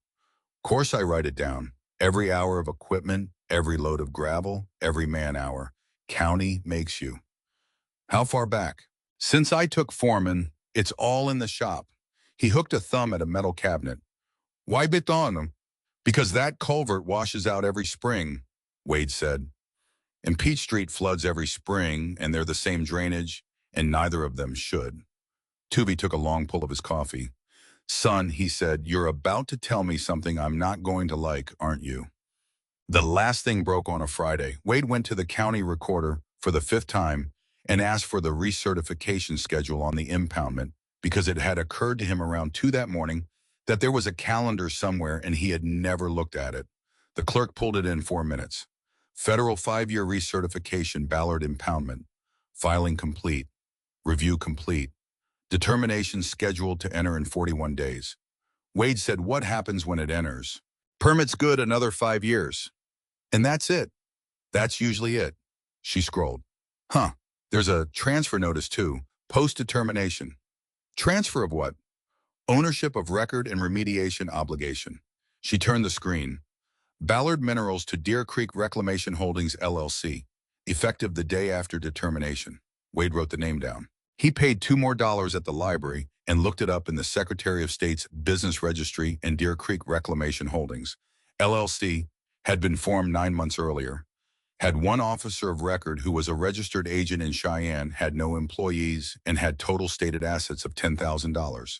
Course I write it down. Every hour of equipment, every load of gravel, every man hour. County makes you. How far back? Since I took foreman, it's all in the shop. He hooked a thumb at a metal cabinet. Why bit on him? Because that culvert washes out every spring, Wade said. And Peach Street floods every spring, and they're the same drainage, and neither of them should. Tuve took a long pull of his coffee. Son, he said, you're about to tell me something I'm not going to like, aren't you? The last thing broke on a Friday. Wade went to the county recorder for the 5th time and asked for the recertification schedule on the impoundment because it had occurred to him around 2 that morning that there was a calendar somewhere and he had never looked at it. The clerk pulled it in 4 minutes. Federal 5-year recertification, Ballard impoundment. Filing complete. Review complete. Determination scheduled to enter in 41 days. Wade said, what happens when it enters? Permit's good another 5 years. And that's it. That's usually it. She scrolled. Huh. There's a transfer notice too. Post-determination. Transfer of what? Ownership of record and remediation obligation. She turned the screen. Ballard Minerals to Deer Creek Reclamation Holdings, LLC. Effective the day after determination. Wade wrote the name down. He paid $2 more at the library and looked it up in the Secretary of State's Business Registry, and Deer Creek Reclamation Holdings, LLC, had been formed 9 months earlier. Had one officer of record who was a registered agent in Cheyenne, had no employees, and had total stated assets of $10,000.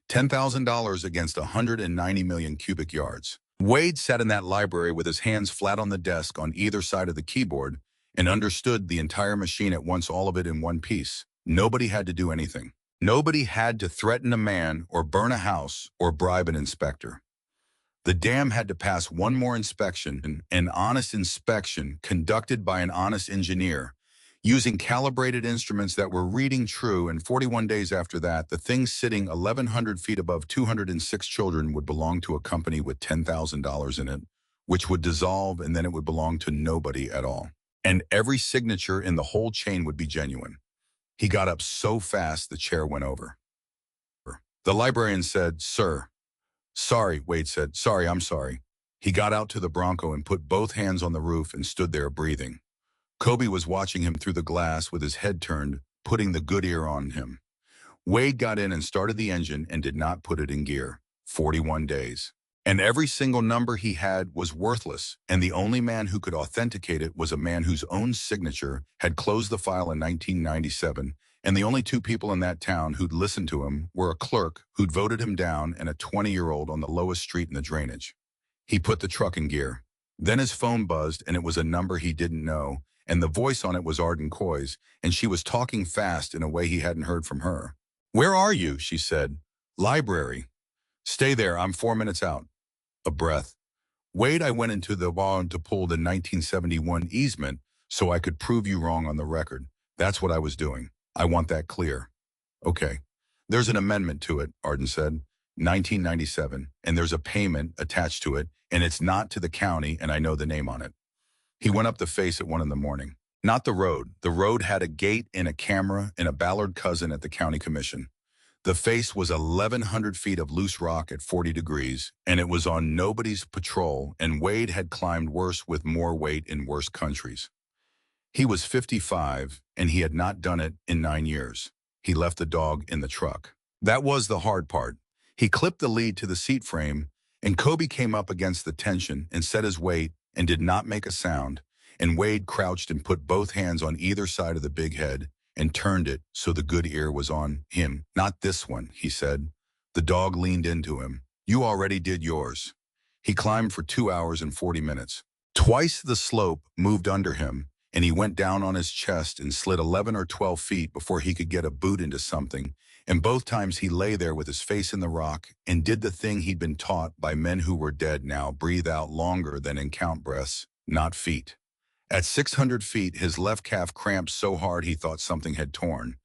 $10,000 against 190 million cubic yards. Wade sat in that library with his hands flat on the desk on either side of the keyboard and understood the entire machine at once, all of it in one piece. Nobody had to do anything. Nobody had to threaten a man or burn a house or bribe an inspector. The dam had to pass one more inspection, an honest inspection conducted by an honest engineer, using calibrated instruments that were reading true, and 41 days after that, the thing sitting 1,100 feet above 206 children would belong to a company with $10,000 in it, which would dissolve, and then it would belong to nobody at all. And every signature in the whole chain would be genuine. He got up so fast the chair went over. The librarian said, "Sir." "Sorry," Wade said. "Sorry, I'm sorry." He got out to the Bronco and put both hands on the roof and stood there breathing. Kobe was watching him through the glass with his head turned, putting the good ear on him. Wade got in and started the engine and did not put it in gear. 41 days. And every single number he had was worthless, and the only man who could authenticate it was a man whose own signature had closed the file in 1997, and the only 2 people in that town who'd listened to him were a clerk who'd voted him down and a 20-year-old on the lowest street in the drainage. He put the truck in gear. Then his phone buzzed, and it was a number he didn't know, and the voice on it was Arden Coy's, and she was talking fast in a way he hadn't heard from her. "Where are you?" she said. "Library." "Stay there, I'm 4 minutes out." A breath. "Wade, I went into the barn to pull the 1971 easement so I could prove you wrong on the record. That's what I was doing. I want that clear." "Okay. There's an amendment to it," Arden said. 1997, and there's a payment attached to it, and it's not to the county, and I know the name on it. He went up the face at 1 in the morning. Not the road. The road had a gate and a camera and a Ballard cousin at the county commission. The face was 1,100 feet of loose rock at 40 degrees, and it was on nobody's patrol, and Wade had climbed worse with more weight in worse countries. He was 55, and he had not done it in 9 years. He left the dog in the truck. That was the hard part. He clipped the lead to the seat frame, and Kobe came up against the tension and set his weight and did not make a sound, and Wade crouched and put both hands on either side of the big head and turned it so the good ear was on him. "Not this one," he said. The dog leaned into him. "You already did yours." He climbed for 2 hours and 40 minutes. Twice the slope moved under him, and he went down on his chest and slid 11 or 12 feet before he could get a boot into something, and both times he lay there with his face in the rock and did the thing he'd been taught by men who were dead now: breathe out longer than in count breaths, not feet. At 600 feet, his left calf cramped so hard he thought something had torn.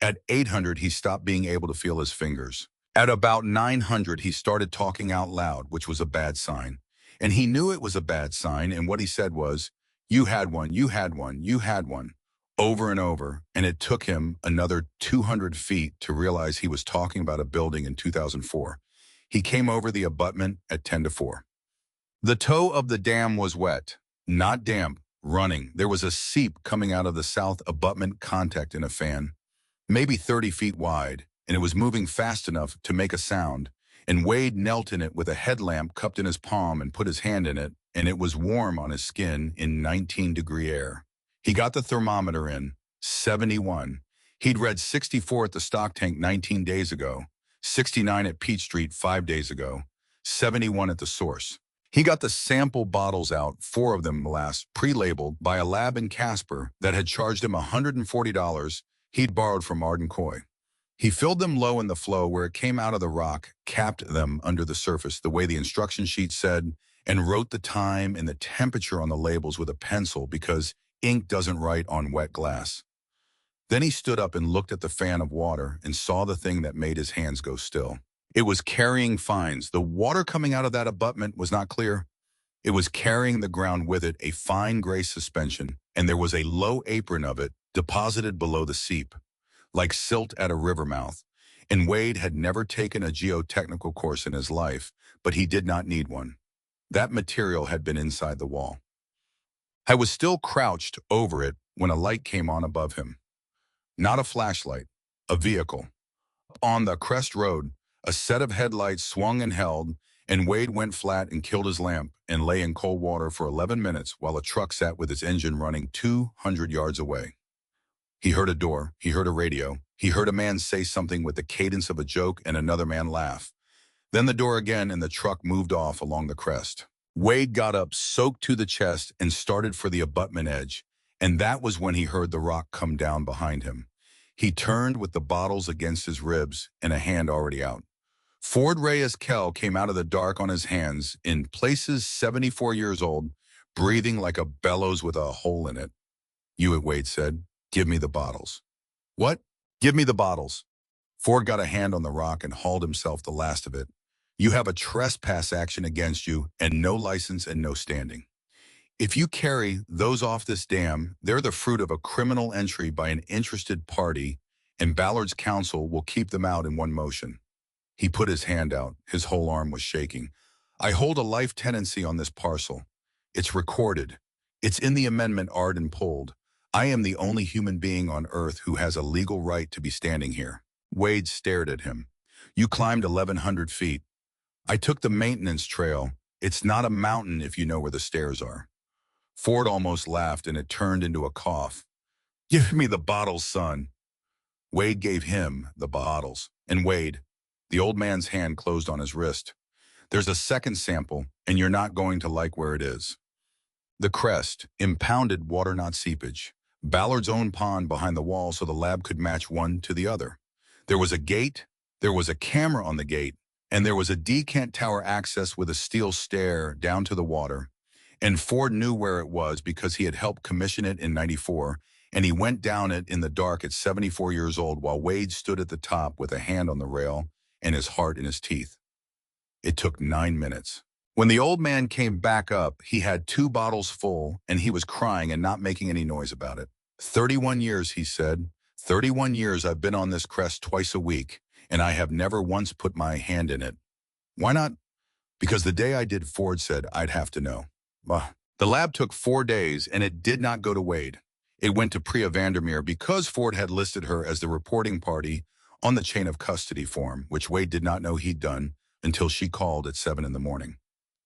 At 800, he stopped being able to feel his fingers. At about 900, he started talking out loud, which was a bad sign. And he knew it was a bad sign, and what he said was, "You had one, you had one, you had one," over and over, and it took him another 200 feet to realize he was talking about a building in 2004. He came over the abutment at 10 to 4. The toe of the dam was wet, not damp. Running. There was a seep coming out of the south abutment contact in a fan, maybe 30 feet wide, and it was moving fast enough to make a sound, and Wade knelt in it with a headlamp cupped in his palm and put his hand in it, and it was warm on his skin in 19-degree air. He got the thermometer in, 71. He'd read 64 at the stock tank 19 days ago, 69 at Peach Street 5 days ago, 71 at the source. He got the sample bottles out, 4 of them last, pre-labeled by a lab in Casper that had charged him $140 he'd borrowed from Arden Coy. He filled them low in the flow where it came out of the rock, capped them under the surface the way the instruction sheet said, and wrote the time and the temperature on the labels with a pencil because ink doesn't write on wet glass. Then he stood up and looked at the fan of water and saw the thing that made his hands go still. It was carrying fines. The water coming out of that abutment was not clear. It was carrying the ground with it, a fine gray suspension, and there was a low apron of it deposited below the seep, like silt at a river mouth. And Wade had never taken a geotechnical course in his life, but he did not need one. That material had been inside the wall. I was still crouched over it when a light came on above him. Not a flashlight, a vehicle. On the Crest Road, a set of headlights swung and held, and Wade went flat and killed his lamp and lay in cold water for 11 minutes while a truck sat with its engine running 200 yards away. He heard a door, he heard a radio, he heard a man say something with the cadence of a joke and another man laugh. Then the door again and the truck moved off along the crest. Wade got up, soaked to the chest, and started for the abutment edge, and that was when he heard the rock come down behind him. He turned with the bottles against his ribs and a hand already out. Ford Reyes Kell came out of the dark on his hands, in places 74 years old, breathing like a bellows with a hole in it. "Hewitt," Wade said, "give me the bottles." "What?" "Give me the bottles." Ford got a hand on the rock and hauled himself the last of it. "You have a trespass action against you and no license and no standing. If you carry those off this dam, they're the fruit of a criminal entry by an interested party, and Ballard's counsel will keep them out in one motion." He put his hand out. His whole arm was shaking. "I hold a life tenancy on this parcel. It's recorded. It's in the amendment Arden pulled. I am the only human being on earth who has a legal right to be standing here." Wade stared at him. "You climbed 1,100 feet. I took the maintenance trail. It's not a mountain if you know where the stairs are." Ford almost laughed, and it turned into a cough. "Give me the bottles, son." Wade gave him the bottles. "And Wade," the old man's hand closed on his wrist, "there's a second sample, and you're not going to like where it is." The crest, impounded water, not seepage. Ballard's own pond behind the wall so the lab could match one to the other. There was a gate, there was a camera on the gate, and there was a decant tower access with a steel stair down to the water. And Ford knew where it was because he had helped commission it in '94, and he went down it in the dark at 74 years old while Wade stood at the top with a hand on the rail and his heart in his teeth. It took 9 minutes. When the old man came back up, he had 2 bottles full, and he was crying and not making any noise about it. 31 years, he said. 31 years I've been on this crest twice a week, and I have never once put my hand in it. Why not? Because the day I did, Ford said, I'd have to know. The lab took 4 days, and it did not go to Wade. It went to Priya Vandermeer because Ford had listed her as the reporting party on the chain of custody form, which Wade did not know he'd done until she called at 7 in the morning.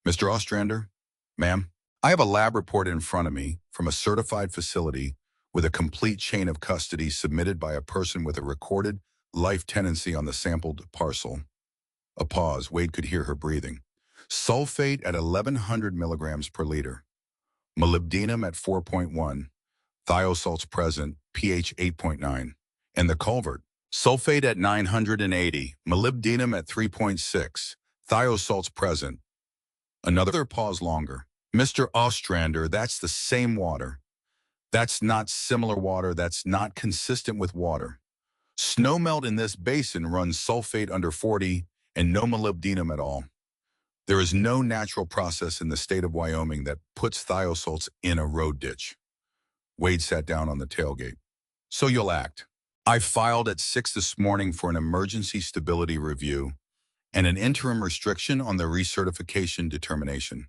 "Mr. Ostrander?" "Ma'am?" "I have a lab report in front of me from a certified facility with a complete chain of custody submitted by a person with a recorded life tenancy on the sampled parcel." A pause. Wade could hear her breathing. "Sulfate at 1,100 milligrams per liter. Molybdenum at 4.1. Thiosalts present, pH 8.9. And the culvert. Sulfate at 980. Molybdenum at 3.6. Thiosalts present." Another pause longer. "Mr. Ostrander, that's the same water. That's not similar water. That's not consistent with water. Snowmelt in this basin runs sulfate under 40 and no molybdenum at all. There is no natural process in the state of Wyoming that puts thiosalts in a road ditch." Wade sat down on the tailgate. "So you'll act." "I filed at 6 this morning for an emergency stability review and an interim restriction on the recertification determination.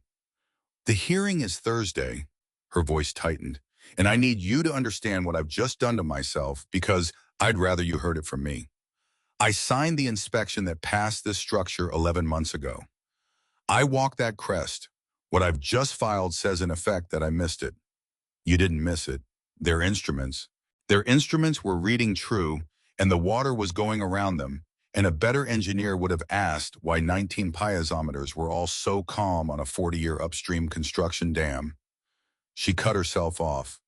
The hearing is Thursday." Her voice tightened. "And I need you to understand what I've just done to myself because I'd rather you heard it from me. I signed the inspection that passed this structure 11 months ago. I walked that crest. What I've just filed says in effect that I missed it. You didn't miss it. Their instruments. Their instruments were reading true, and the water was going around them, and a better engineer would have asked why 19 piezometers were all so calm on a 40-year upstream construction dam." She cut herself off.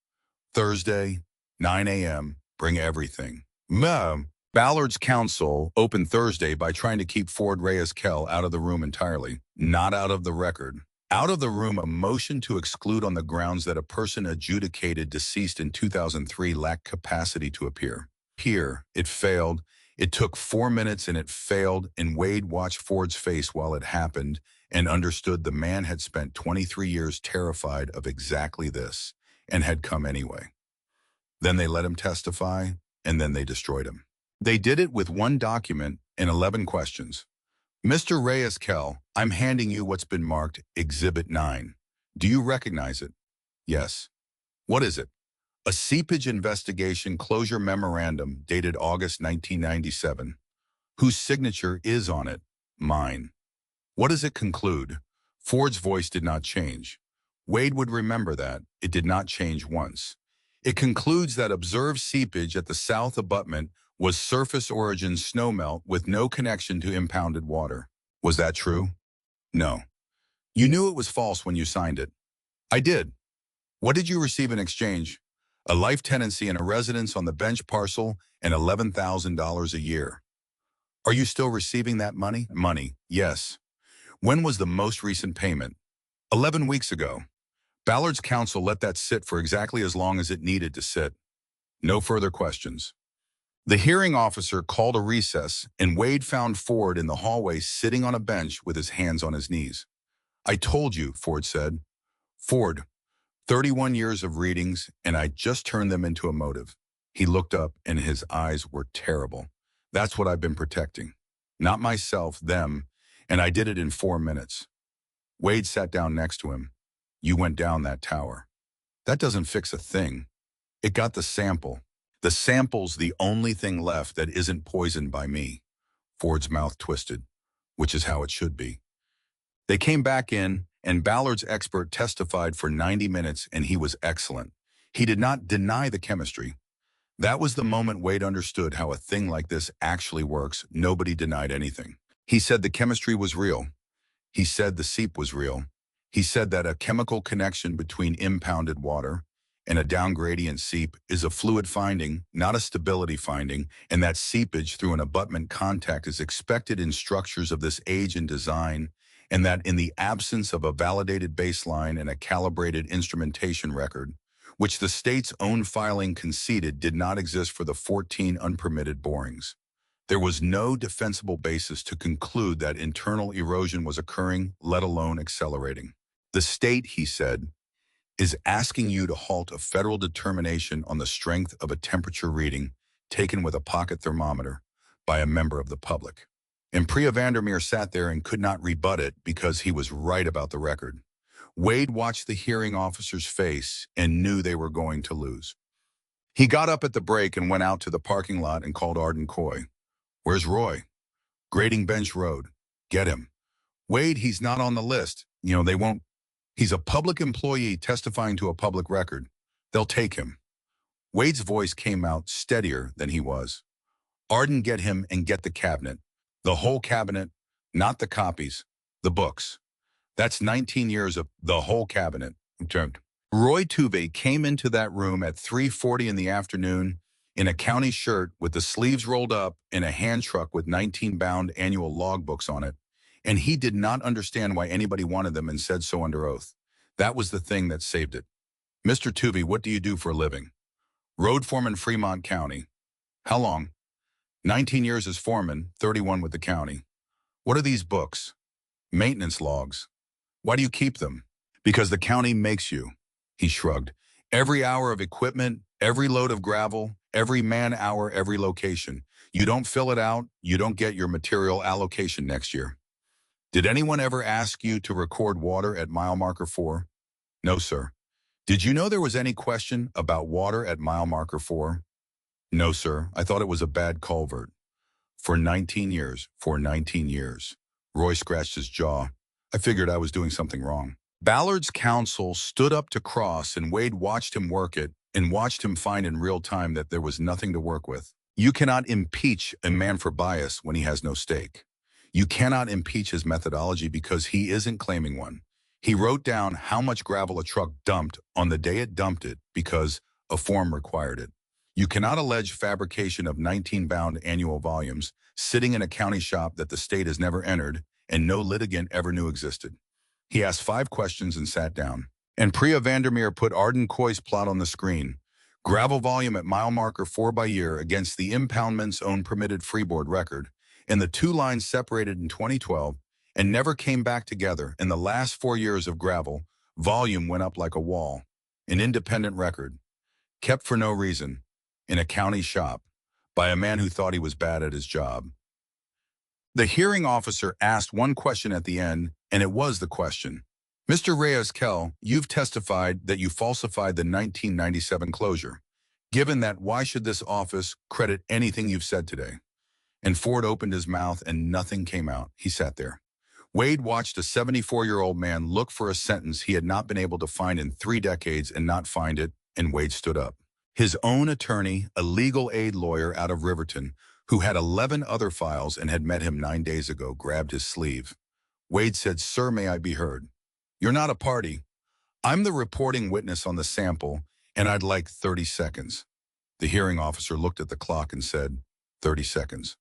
"Thursday, 9 a.m., bring everything." "Ma'am." Ballard's counsel opened Thursday by trying to keep Ford Reyes-Kell out of the room entirely, not out of the record. Out of the room, a motion to exclude on the grounds that a person adjudicated deceased in 2003 lacked capacity to appear. Here, it failed. It took 4 minutes and it failed, and Wade watched Ford's face while it happened and understood the man had spent 23 years terrified of exactly this and had come anyway. Then they let him testify, and then they destroyed him. They did it with one document and 11 questions. Mr. Reyes-Kell, I'm handing you what's been marked Exhibit 9. Do you recognize it? Yes. What is it? A seepage investigation closure memorandum dated August 1997. Whose signature is on it? Mine. What does it conclude? Ford's voice did not change. Wade would remember that. It did not change once. It concludes that observed seepage at the south abutment was surface origin snowmelt with no connection to impounded water. Was that true? No. You knew it was false when you signed it. I did. What did you receive in exchange? A life tenancy and a residence on the bench parcel and $11,000 a year. Are you still receiving that money? Money, yes. When was the most recent payment? 11 weeks ago. Ballard's counsel let that sit for exactly as long as it needed to sit. No further questions. The hearing officer called a recess, and Wade found Ford in the hallway sitting on a bench with his hands on his knees. I told you, Ford said. Ford, 31 years of readings, and I just turned them into a motive. He looked up, and his eyes were terrible. That's what I've been protecting. Not myself, them, and I did it in 4 minutes. Wade sat down next to him. You went down that tower. That doesn't fix a thing. It got the sample. The sample's the only thing left that isn't poisoned by me. Ford's mouth twisted, which is how it should be. They came back in, and Ballard's expert testified for 90 minutes, and he was excellent. He did not deny the chemistry. That was the moment Wade understood how a thing like this actually works. Nobody denied anything. He said the chemistry was real. He said the seep was real. He said that a chemical connection between impounded water and a downgradient seep is a fluid finding, not a stability finding, and that seepage through an abutment contact is expected in structures of this age and design, and that in the absence of a validated baseline and a calibrated instrumentation record, which the state's own filing conceded did not exist for the 14 unpermitted borings, there was no defensible basis to conclude that internal erosion was occurring, let alone accelerating. The state, he said, is asking you to halt a federal determination on the strength of a temperature reading taken with a pocket thermometer by a member of the public. And Priya Vandermeer sat there and could not rebut it because he was right about the record. Wade watched the hearing officer's face and knew they were going to lose. He got up at the break and went out to the parking lot and called Arden Coy. Where's Roy? Grading Bench Road. Get him. Wade, he's not on the list. They won't. He's a public employee testifying to a public record. They'll take him. Wade's voice came out steadier than he was. Arden, get him and get the cabinet. The whole cabinet, not the copies, the books. That's 19 years of the whole cabinet. Roy Tuve came into that room at 3:40 in the afternoon in a county shirt with the sleeves rolled up in a hand truck with 19-bound annual logbooks on it, and he did not understand why anybody wanted them and said so under oath. That was the thing that saved it. Mr. Tuve, what do you do for a living? Road foreman, Fremont County. How long? 19 years as foreman, 31 with the county. What are these books? Maintenance logs. Why do you keep them? Because the county makes you. He shrugged. Every hour of equipment, every load of gravel, every man hour, every location. You don't fill it out, you don't get your material allocation next year. Did anyone ever ask you to record water at mile marker 4? No, sir. Did you know there was any question about water at mile marker 4? No, sir. I thought it was a bad culvert. For 19 years. Roy scratched his jaw. I figured I was doing something wrong. Ballard's counsel stood up to cross, and Wade watched him work it and watched him find in real time that there was nothing to work with. You cannot impeach a man for bias when he has no stake. You cannot impeach his methodology because he isn't claiming one. He wrote down how much gravel a truck dumped on the day it dumped it because a form required it. You cannot allege fabrication of 19-bound annual volumes sitting in a county shop that the state has never entered and no litigant ever knew existed. He asked 5 questions and sat down. And Priya Vandermeer put Arden Coy's plot on the screen. Gravel volume at mile marker 4 by year against the impoundment's own permitted freeboard record, and the 2 lines separated in 2012 and never came back together. In the last 4 years of gravel, volume went up like a wall. An independent record, kept for no reason, in a county shop, by a man who thought he was bad at his job. The hearing officer asked one question at the end, and it was the question. Mr. Reyes-Kell, you've testified that you falsified the 1997 closure. Given that, why should this office credit anything you've said today? And Ford opened his mouth and nothing came out. He sat there. Wade watched a 74-year-old man look for a sentence he had not been able to find in 3 decades and not find it, and Wade stood up. His own attorney, a legal aid lawyer out of Riverton, who had 11 other files and had met him 9 days ago, grabbed his sleeve. Wade said, "Sir, may I be heard? You're not a party. I'm the reporting witness on the sample, and I'd like 30 seconds. The hearing officer looked at the clock and said, 30 seconds.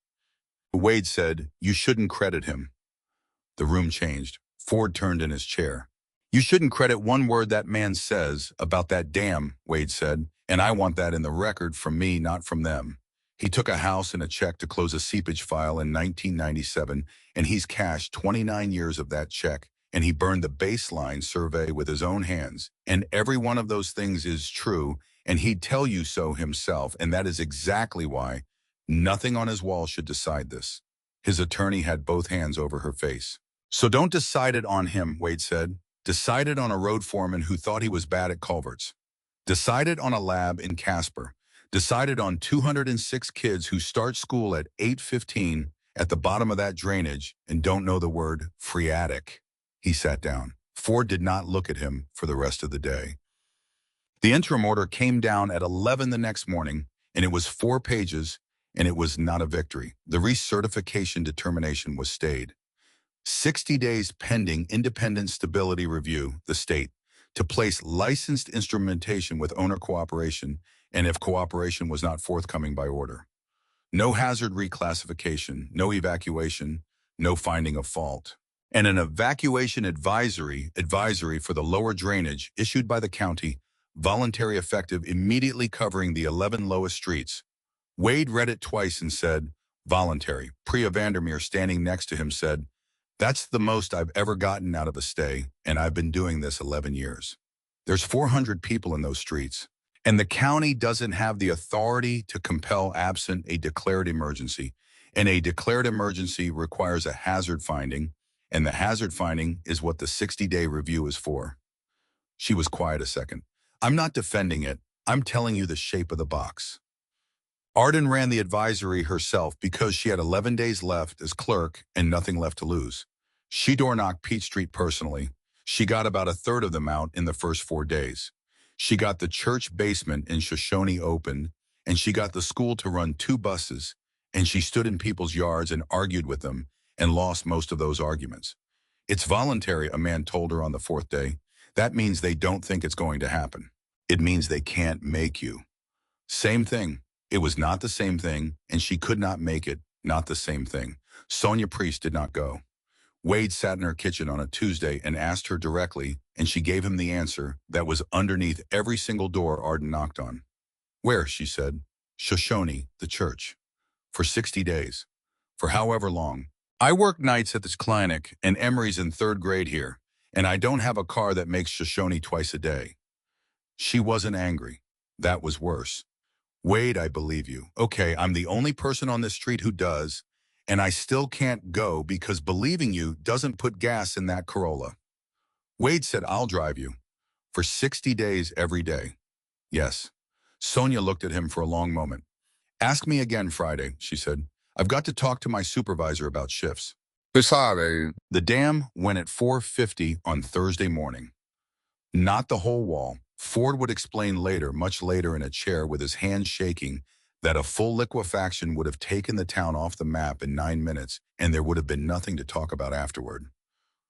Wade said, "You shouldn't credit him." The room changed. Ford turned in his chair. "You shouldn't credit one word that man says about that dam," Wade said, "and I want that in the record from me, not from them. He took a house and a check to close a seepage file in 1997, and he's cashed 29 years of that check, and he burned the baseline survey with his own hands. And every one of those things is true, and he'd tell you so himself, and that is exactly why nothing on his wall should decide this." His attorney had both hands over her face. "So don't decide it on him," Wade said. "Decide it on a road foreman who thought he was bad at culverts. Decide it on a lab in Casper. Decide it on 206 kids who start school at 8:15 at the bottom of that drainage and don't know the word phreatic." He sat down. Ford did not look at him for the rest of the day. The interim order came down at 11 the next morning, and it was 4 pages, and it was not a victory. The recertification determination was stayed. 60 days pending independent stability review, the state, to place licensed instrumentation with owner cooperation, and if cooperation was not forthcoming by order. No hazard reclassification, no evacuation, no finding of fault. And an evacuation advisory for the lower drainage issued by the county, voluntary effective immediately covering the 11 lowest streets. Wade read it twice and said, "Voluntary." Priya Vandermeer, standing next to him, said, "That's the most I've ever gotten out of a stay, and I've been doing this 11 years. There's 400 people in those streets, and the county doesn't have the authority to compel absent a declared emergency, and a declared emergency requires a hazard finding, and the hazard finding is what the 60-day review is for." She was quiet a second. "I'm not defending it. I'm telling you the shape of the box." Arden ran the advisory herself because she had 11 days left as clerk and nothing left to lose. She door-knocked Peach Street personally. She got about a third of them out in the first 4 days. She got the church basement in Shoshone open, and she got the school to run 2 buses, and she stood in people's yards and argued with them and lost most of those arguments. "It's voluntary," a man told her on the 4th day. "That means they don't think it's going to happen. It means they can't make you." Same thing. It was not the same thing, and she could not make it not the same thing. Sonia Priest did not go. Wade sat in her kitchen on a Tuesday and asked her directly, and she gave him the answer that was underneath every single door Arden knocked on. "Where?" she said. "Shoshone, the church. For 60 days. For however long. I work nights at this clinic, and Emery's in 3rd grade here, and I don't have a car that makes Shoshone twice a day." She wasn't angry. That was worse. "Wade, I believe you. Okay, I'm the only person on this street who does, and I still can't go because believing you doesn't put gas in that Corolla." Wade said, "I'll drive you. For 60 days every day." "Yes." Sonia looked at him for a long moment. "Ask me again Friday," she said. "I've got to talk to my supervisor about shifts." The dam went at 4:50 on Thursday morning. Not the whole wall. Ford would explain later, much later in a chair with his hands shaking, that a full liquefaction would have taken the town off the map in 9 minutes, and there would have been nothing to talk about afterward.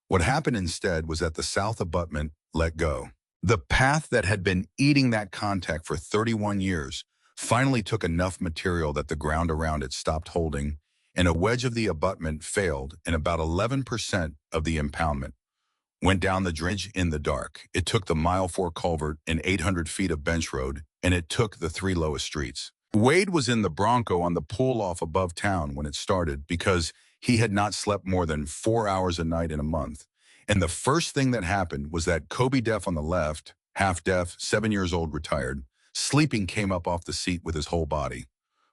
What happened instead was that the south abutment let go. The path that had been eating that contact for 31 years finally took enough material that the ground around it stopped holding, and a wedge of the abutment failed, and about 11% of the impoundment went down the drainage in the dark. It took the mile 4 culvert and 800 feet of bench road, and it took the 3 lowest streets. Wade was in the Bronco on the pull-off above town when it started because he had not slept more than 4 hours a night in a month. And the first thing that happened was that Kobe Deaf on the left, half deaf, 7 years old, retired, sleeping, came up off the seat with his whole body.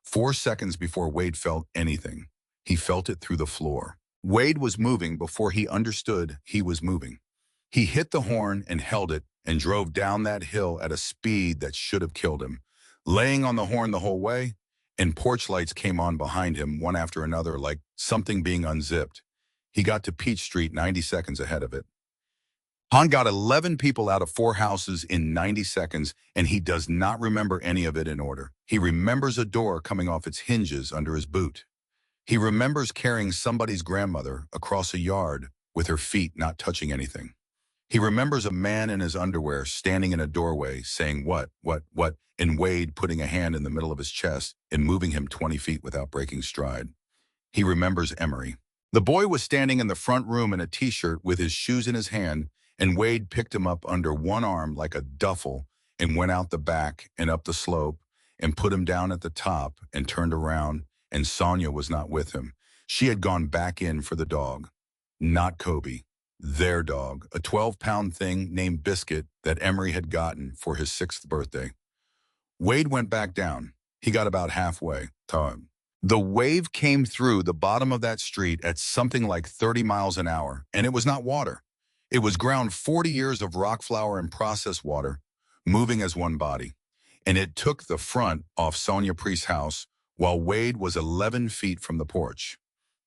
4 seconds before Wade felt anything, he felt it through the floor. Wade was moving before he understood he was moving. He hit the horn and held it and drove down that hill at a speed that should have killed him, laying on the horn the whole way, and porch lights came on behind him one after another like something being unzipped. He got to Peach Street 90 seconds ahead of it. Han got 11 people out of 4 houses in 90 seconds, and he does not remember any of it in order. He remembers a door coming off its hinges under his boot. He remembers carrying somebody's grandmother across a yard with her feet not touching anything. He remembers a man in his underwear standing in a doorway saying, what, and Wade putting a hand in the middle of his chest and moving him 20 feet without breaking stride. He remembers Emery. The boy was standing in the front room in a t-shirt with his shoes in his hand, and Wade picked him up under one arm like a duffel and went out the back and up the slope and put him down at the top and turned around, and Sonia was not with him. She had gone back in for the dog. Not Kobe. Their dog, a 12-pound thing named Biscuit that Emery had gotten for his 6th birthday. Wade went back down. He got about halfway. The wave came through the bottom of that street at something like 30 miles an hour, and it was not water. It was ground 40 years of rock flour and processed water, moving as one body. And it took the front off Sonia Priest's house while Wade was 11 feet from the porch.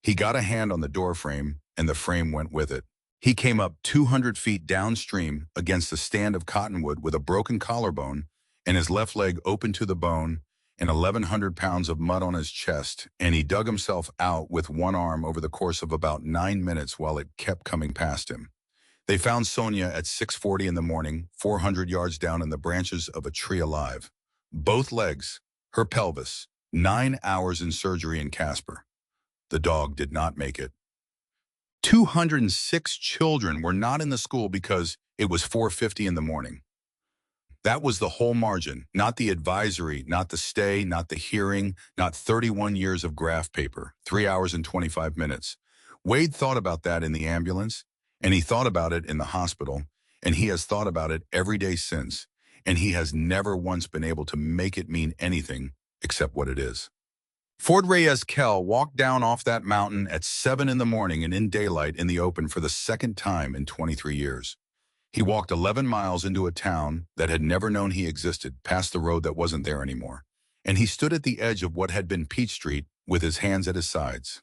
He got a hand on the door frame, and the frame went with it. He came up 200 feet downstream against a stand of cottonwood with a broken collarbone and his left leg open to the bone and 1,100 pounds of mud on his chest, and he dug himself out with one arm over the course of about 9 minutes while it kept coming past him. They found Sonia at 6:40 in the morning, 400 yards down in the branches of a tree alive. Both legs, her pelvis, 9 hours in surgery in Casper. The dog did not make it. 206 children were not in the school because it was 4:50 in the morning. That was the whole margin, not the advisory, not the stay, not the hearing, not 31 years of graph paper, 3 hours and 25 minutes. Wade thought about that in the ambulance, and he thought about it in the hospital, and he has thought about it every day since, and he has never once been able to make it mean anything except what it is. Ford Reyes Kell walked down off that mountain at 7 in the morning and in daylight in the open for the second time in 23 years. He walked 11 miles into a town that had never known he existed, past the road that wasn't there anymore. And he stood at the edge of what had been Peach Street with his hands at his sides.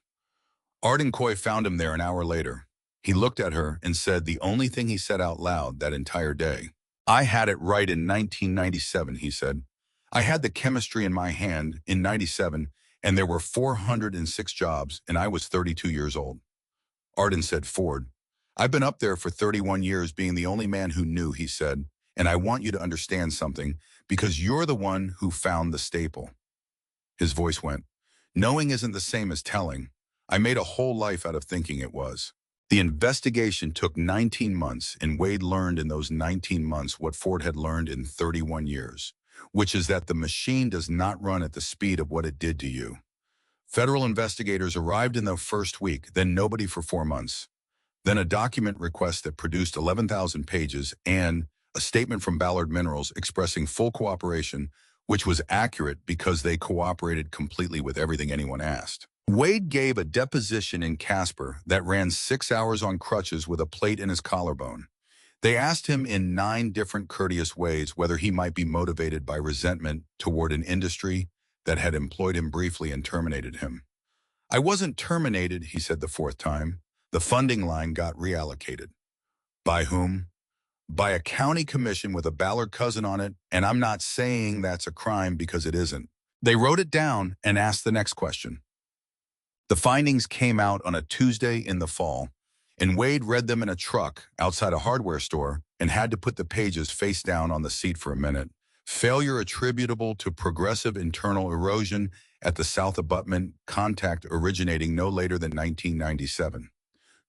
Arden Coy found him there an hour later. He looked at her and said the only thing he said out loud that entire day. I had it right in 1997, he said. I had the chemistry in my hand in 97, and there were 406 jobs, and I was 32 years old. Arden said, Ford, I've been up there for 31 years being the only man who knew, he said, and I want you to understand something because you're the one who found the staple. His voice went, knowing isn't the same as telling. I made a whole life out of thinking it was. The investigation took 19 months, and Wade learned in those 19 months what Ford had learned in 31 years, which is that the machine does not run at the speed of what it did to you. Federal investigators arrived in the first week, then nobody for 4 months. Then a document request that produced 11,000 pages and a statement from Ballard Minerals expressing full cooperation, which was accurate because they cooperated completely with everything anyone asked. Wade gave a deposition in Casper that ran 6 hours on crutches with a plate in his collarbone. They asked him in 9 different courteous ways whether he might be motivated by resentment toward an industry that had employed him briefly and terminated him. I wasn't terminated, he said the 4th time. The funding line got reallocated. By whom? By a county commission with a Ballard cousin on it, and I'm not saying that's a crime because it isn't. They wrote it down and asked the next question. The findings came out on a Tuesday in the fall, and Wade read them in a truck outside a hardware store and had to put the pages face down on the seat for a minute, Failure attributable to progressive internal erosion at the south abutment contact originating no later than 1997.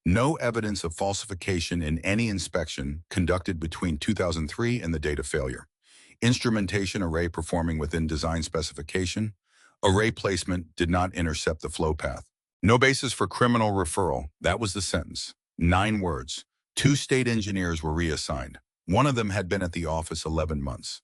No evidence of falsification in any inspection conducted between 2003 and the date of failure. Instrumentation array performing within design specification. Array placement did not intercept the flow path. No basis for criminal referral. That was the sentence. 9 words. 2 state engineers were reassigned. One of them had been at the office 11 months.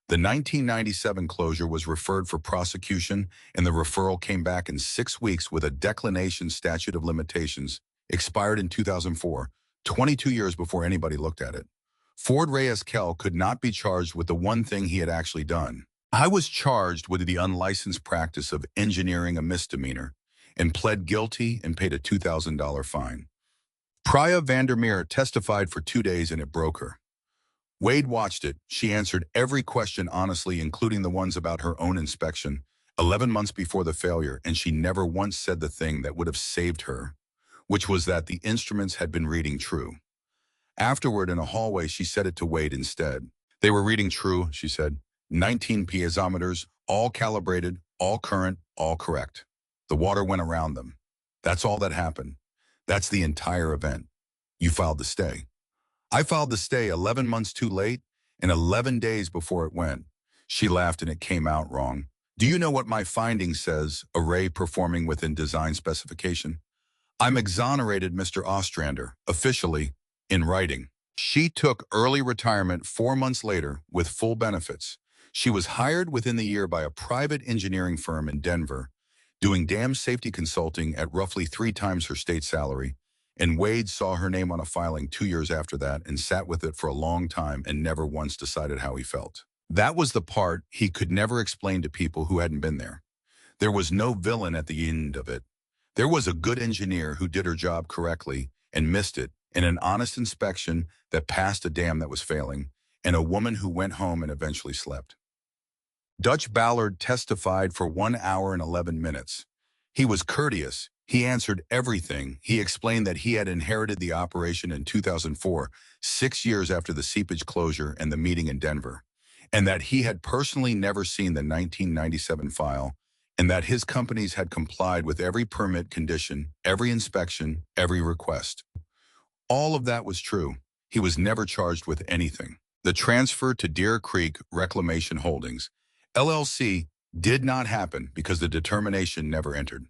The 1997 closure was referred for prosecution, and the referral came back in 6 weeks with a declination statute of limitations, expired in 2004, 22 years before anybody looked at it. Ford Reyes-Kell could not be charged with the one thing he had actually done. I was charged with the unlicensed practice of engineering a misdemeanor and pled guilty and paid a $2,000 fine. Priya Vandermeer testified for 2 days and it broke her. Wade watched it. She answered every question honestly, including the ones about her own inspection, 11 months before the failure, and she never once said the thing that would have saved her, which was that the instruments had been reading true. Afterward, in a hallway, she said it to Wade instead. They were reading true, she said. 19 piezometers, all calibrated, all current, all correct. The water went around them. That's all that happened. That's the entire event. You filed the stay. I filed the stay 11 months too late and 11 days before it went. She laughed and it came out wrong. Do you know what my finding says, array performing within design specification? I'm exonerated, Mr. Ostrander, officially, in writing. She took early retirement 4 months later with full benefits. She was hired within the year by a private engineering firm in Denver, doing dam safety consulting at roughly 3 times her state salary, and Wade saw her name on a filing 2 years after that and sat with it for a long time and never once decided how he felt. That was the part he could never explain to people who hadn't been there. There was no villain at the end of it. There was a good engineer who did her job correctly and missed it, and an honest inspection that passed a dam that was failing, and a woman who went home and eventually slept. Dutch Ballard testified for 1 hour and 11 minutes. He was courteous. He answered everything. He explained that he had inherited the operation in 2004, 6 years after the seepage closure and the meeting in Denver, and that he had personally never seen the 1997 file, and that his companies had complied with every permit condition, every inspection, every request. All of that was true. He was never charged with anything. The transfer to Deer Creek Reclamation Holdings, LLC, did not happen because the determination never entered.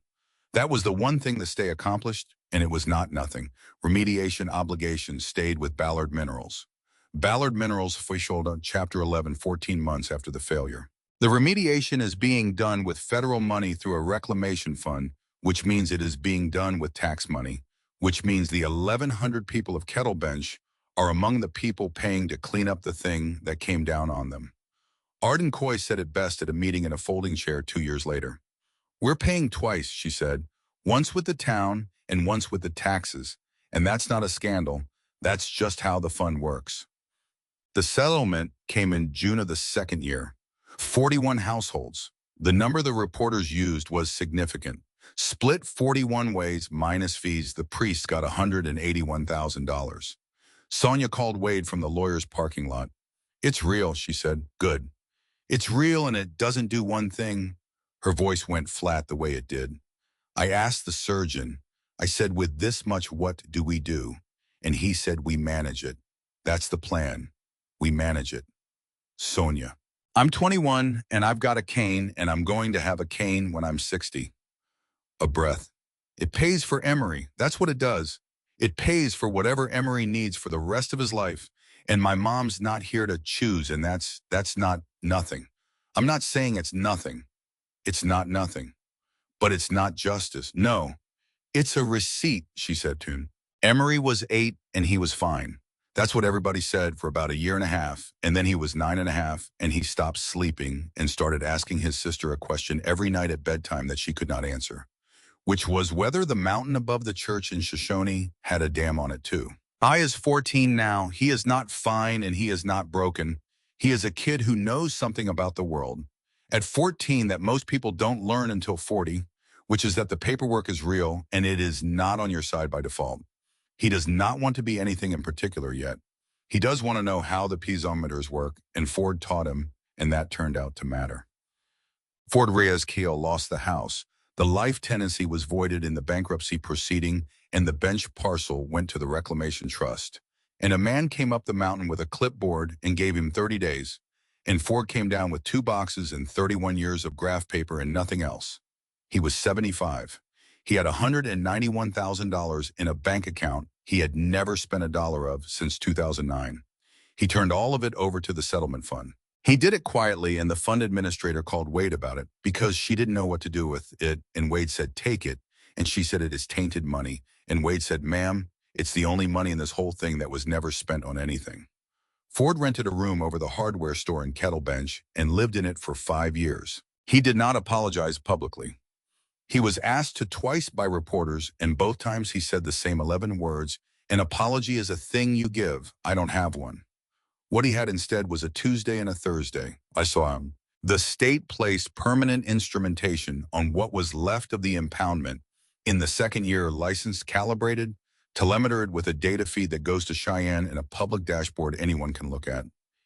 That was the one thing the stay accomplished, and it was not nothing. Remediation obligations stayed with Ballard Minerals. Ballard Minerals officialed on Chapter 11 14 months after the failure. The remediation is being done with federal money through a reclamation fund, which means it is being done with tax money, which means the 1,100 people of Kettle Bench are among the people paying to clean up the thing that came down on them. Arden Coy said it best at a meeting in a folding chair 2 years later. We're paying twice, she said, once with the town and once with the taxes, and that's not a scandal. That's just how the fund works. The settlement came in June of the second year. 41 households. The number the reporters used was significant. Split 41 ways minus fees, the priest got $181,000. Sonia called Wade from the lawyer's parking lot. It's real, she said. Good. It's real and it doesn't do one thing. Her voice went flat the way it did. I asked the surgeon. I said, with this much, what do we do? And he said, we manage it. That's the plan. We manage it. Sonia. I'm 21 and I've got a cane and I'm going to have a cane when I'm 60. A breath. It pays for Emery. That's what it does. It pays for whatever Emery needs for the rest of his life. And my mom's not here to choose, and that's not nothing. I'm not saying it's nothing. It's not nothing. But it's not justice. No, it's a receipt, she said to him. Emery was 8 and he was fine. That's what everybody said for about a year and a half. And then he was 9 and a half and he stopped sleeping and started asking his sister a question every night at bedtime that she could not answer, which was whether the mountain above the church in Shoshone had a dam on it too. I is 14 now. He is not fine and he is not broken. He is a kid who knows something about the world. At 14 that most people don't learn until 40, which is that the paperwork is real and it is not on your side by default. He does not want to be anything in particular yet. He does want to know how the piezometers work, and Ford taught him, and that turned out to matter. Ford Reyes-Keel lost the house. The life tenancy was voided in the bankruptcy proceeding, and the bench parcel went to the Reclamation Trust. And a man came up the mountain with a clipboard and gave him 30 days. And Ford came down with 2 boxes and 31 years of graph paper and nothing else. He was 75. He had $191,000 in a bank account he had never spent a dollar of since 2009. He turned all of it over to the settlement fund. He did it quietly, and the fund administrator called Wade about it because she didn't know what to do with it, and Wade said, "Take it," and she said, "It is tainted money," and Wade said, "Ma'am, it's the only money in this whole thing that was never spent on anything." Ford rented a room over the hardware store in Kettlebench and lived in it for 5 years. He did not apologize publicly. He was asked to twice by reporters, and both times he said the same 11 words, "An apology is a thing you give. I don't have one." What he had instead was a Tuesday and a Thursday. I saw him. The state placed permanent instrumentation on what was left of the impoundment. In the second year, license calibrated, telemetered with a data feed that goes to Cheyenne and a public dashboard anyone can look at.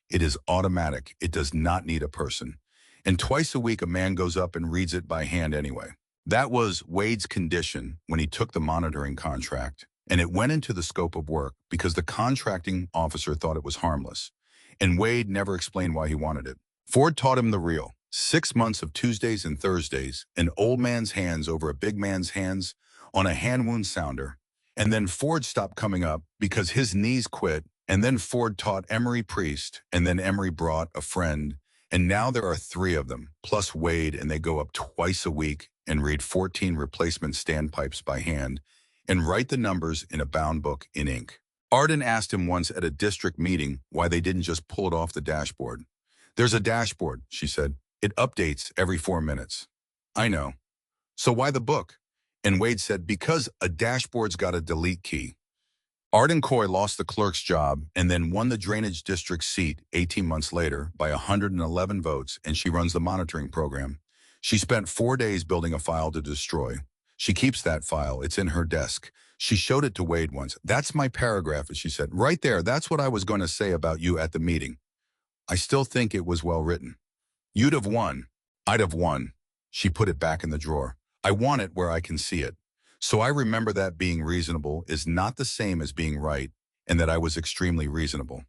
It is automatic. It does not need a person. And twice a week, a man goes up and reads it by hand anyway. That was Wade's condition when he took the monitoring contract, and it went into the scope of work because the contracting officer thought it was harmless, and Wade never explained why he wanted it. Ford taught him the real. 6 months of Tuesdays and Thursdays, an old man's hands over a big man's hands on a hand wound sounder, and then Ford stopped coming up because his knees quit, and then Ford taught Emery Priest, and then Emery brought a friend, and now there are 3 of them, plus Wade, and they go up twice a week and read 14 replacement standpipes by hand and write the numbers in a bound book in ink. Arden asked him once at a district meeting why they didn't just pull it off the dashboard. "There's a dashboard," she said. "It updates every 4 minutes." "I know. So why the book?" And Wade said, "Because a dashboard's got a delete key." Arden Coy lost the clerk's job and then won the drainage district seat 18 months later by 111 votes, and she runs the monitoring program. She spent 4 days building a file to destroy. She keeps that file. It's in her desk. She showed it to Wade once. "That's my paragraph," she said. "Right there, that's what I was going to say about you at the meeting. I still think it was well written. You'd have won. I'd have won." She put it back in the drawer. "I want it where I can see it. So I remember that being reasonable is not the same as being right, and that I was extremely reasonable."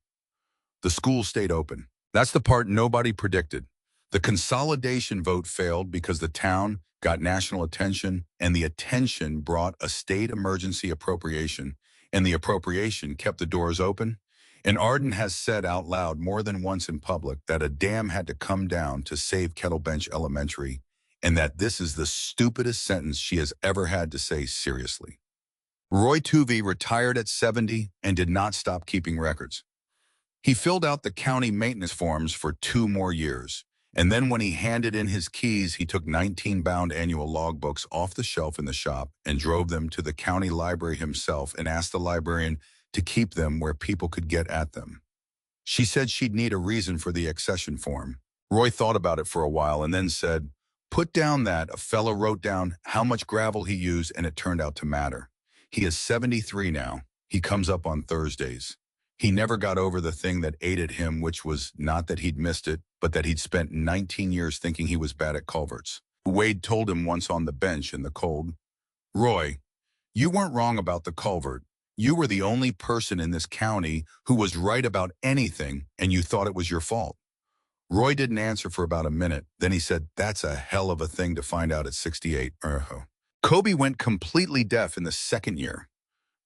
The school stayed open. That's the part nobody predicted. The consolidation vote failed because the town got national attention, and the attention brought a state emergency appropriation, and the appropriation kept the doors open. And Arden has said out loud more than once in public that a dam had to come down to save Kettlebench Elementary, and that this is the stupidest sentence she has ever had to say seriously. Roy Tuvey retired at 70 and did not stop keeping records. He filled out the county maintenance forms for 2 more years, and then when he handed in his keys, he took 19 bound annual logbooks off the shelf in the shop and drove them to the county library himself and asked the librarian to keep them where people could get at them. She said she'd need a reason for the accession form. Roy thought about it for a while and then said, "Put down that a fellow wrote down how much gravel he used, and it turned out to matter. He is 73 now. He comes up on Thursdays. He never got over the thing that ate at him, which was not that he'd missed it, but that he'd spent 19 years thinking he was bad at culverts." Wade told him once on the bench in the cold, "Roy, you weren't wrong about the culvert. You were the only person in this county who was right about anything, and you thought it was your fault." Roy didn't answer for about a minute. Then he said, "That's a hell of a thing to find out at 68. Kobe went completely deaf in the second year.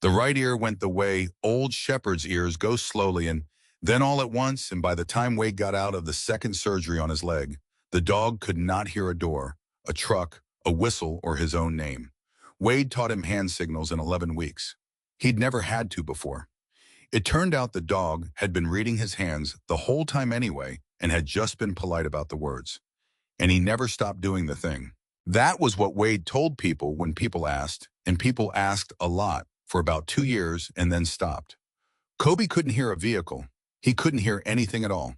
The right ear went the way old shepherd's ears go slowly, and then all at once, and by the time Wade got out of the second surgery on his leg, the dog could not hear a door, a truck, a whistle, or his own name. Wade taught him hand signals in 11 weeks. He'd never had to before. It turned out the dog had been reading his hands the whole time anyway, and had just been polite about the words. And he never stopped doing the thing. That was what Wade told people when people asked, and people asked a lot for about 2 years and then stopped. Kobe couldn't hear a vehicle. He couldn't hear anything at all.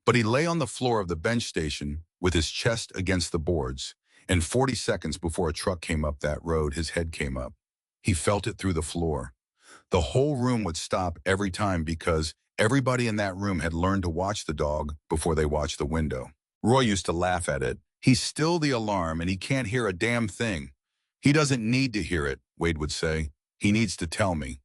But he lay on the floor of the bench station with his chest against the boards, and 40 seconds before a truck came up that road, his head came up. He felt it through the floor. The whole room would stop every time because Everybody in that room had learned to watch the dog before they watched the window. Roy used to laugh at it. He's still the alarm and he can't hear a damn thing. He doesn't need to hear it, Wade would say. He needs to tell me.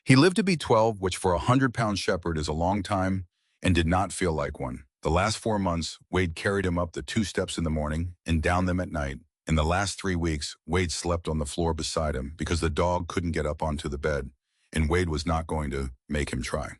He lived to be 12, which for a 100-pound shepherd is a long time, and did not feel like one. The last 4 months, Wade carried him up the 2 steps in the morning and down them at night. In the last 3 weeks, Wade slept on the floor beside him because the dog couldn't get up onto the bed, and Wade was not going to make him try.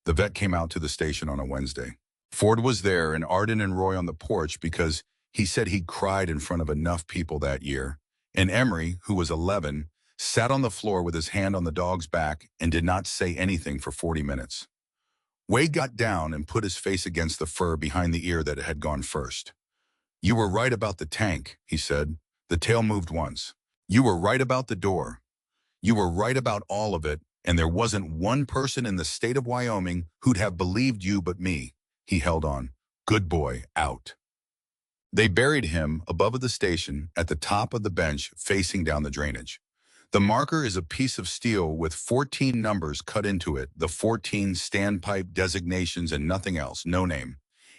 The vet came out to the station on a Wednesday. Ford was there and Arden and Roy on the porch because he said he'd cried in front of enough people that year. And Emery, who was 11, sat on the floor with his hand on the dog's back and did not say anything for 40 minutes. Wade got down and put his face against the fur behind the ear that had gone first. "You were right about the tank," he said. "The tail moved once. You were right about the door. You were right about all of it, and there wasn't one person in the state of Wyoming who'd have believed you but me." He held on. "Good boy, out." They buried him above the station at the top of the bench facing down the drainage. The marker is a piece of steel with 14 numbers cut into it, the 14 standpipe designations and nothing else, no name.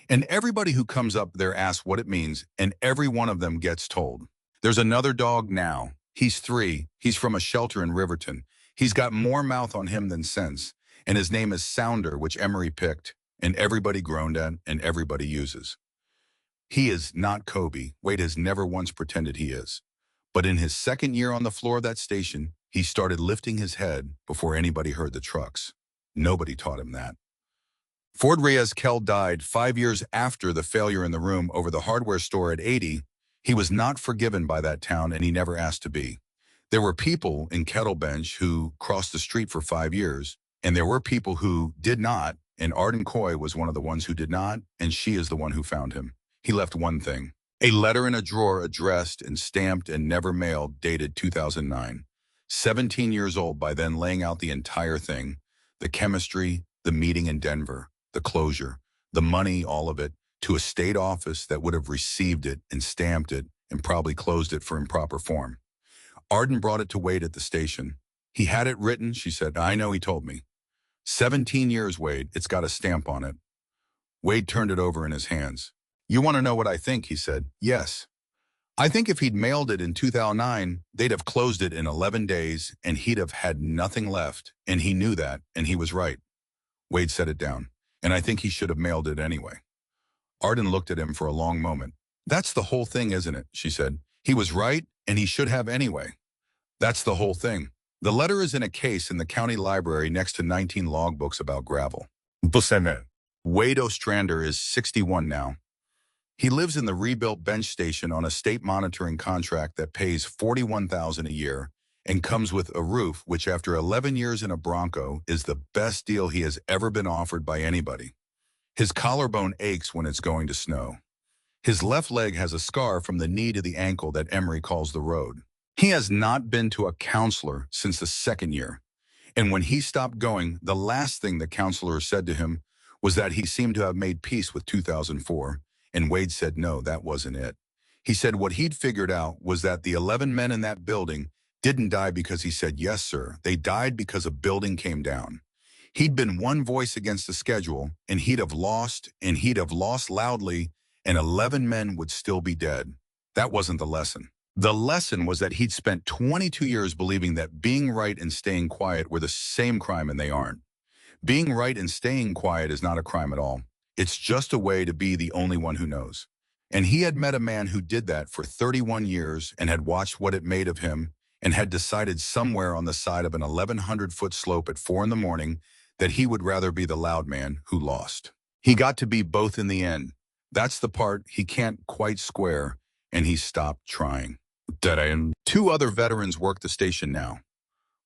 And everybody who comes up there asks what it means, and every one of them gets told. There's another dog now. He's 3. He's from a shelter in Riverton. He's got more mouth on him than sense, and his name is Sounder, which Emery picked, and everybody groaned at, and everybody uses. He is not Kobe. Wade has never once pretended he is. But in his 2nd year on the floor of that station, he started lifting his head before anybody heard the trucks. Nobody taught him that. Ford Reyes-Kell died 5 years after the failure in the room over the hardware store at 80. He was not forgiven by that town, and he never asked to be. There were people in Kettlebench who crossed the street for 5 years, and there were people who did not, and Arden Coy was one of the ones who did not, and she is the one who found him. He left one thing: a letter in a drawer addressed and stamped and never mailed, dated 2009. 17 years old by then, laying out the entire thing: the chemistry, the meeting in Denver, the closure, the money, all of it, to a state office that would have received it and stamped it and probably closed it for improper form. Arden brought it to Wade at the station. "He had it written," she said. "I know, he told me. 17 years, Wade. It's got a stamp on it." Wade turned it over in his hands. "You want to know what I think?" he said. "Yes. I think if he'd mailed it in 2009, they'd have closed it in 11 days and he'd have had nothing left, and he knew that, and he was right." Wade set it down. "And I think he should have mailed it anyway." Arden looked at him for a long moment. "That's the whole thing, isn't it?" she said. "He was right, and he should have anyway. That's the whole thing." The letter is in a case in the county library next to 19 logbooks about gravel. Wade Ostrander is 61 now. He lives in the rebuilt bench station on a state monitoring contract that pays $41,000 a year and comes with a roof, which after 11 years in a Bronco is the best deal he has ever been offered by anybody. His collarbone aches when it's going to snow. His left leg has a scar from the knee to the ankle that Emery calls the road. He has not been to a counselor since the 2nd year. And when he stopped going, the last thing the counselor said to him was that he seemed to have made peace with 2004. And Wade said no, that wasn't it. He said what he'd figured out was that the 11 men in that building didn't die because he said, "Yes, sir." They died because a building came down. He'd been one voice against the schedule, and he'd have lost loudly, and 11 men would still be dead. That wasn't the lesson. The lesson was that he'd spent 22 years believing that being right and staying quiet were the same crime, and they aren't. Being right and staying quiet is not a crime at all. It's just a way to be the only one who knows. And he had met a man who did that for 31 years and had watched what it made of him and had decided somewhere on the side of an 1,100-foot slope at 4 in the morning that he would rather be the loud man who lost. He got to be both in the end. That's the part he can't quite square, and he stopped trying. Dead end. 2 other veterans work the station now.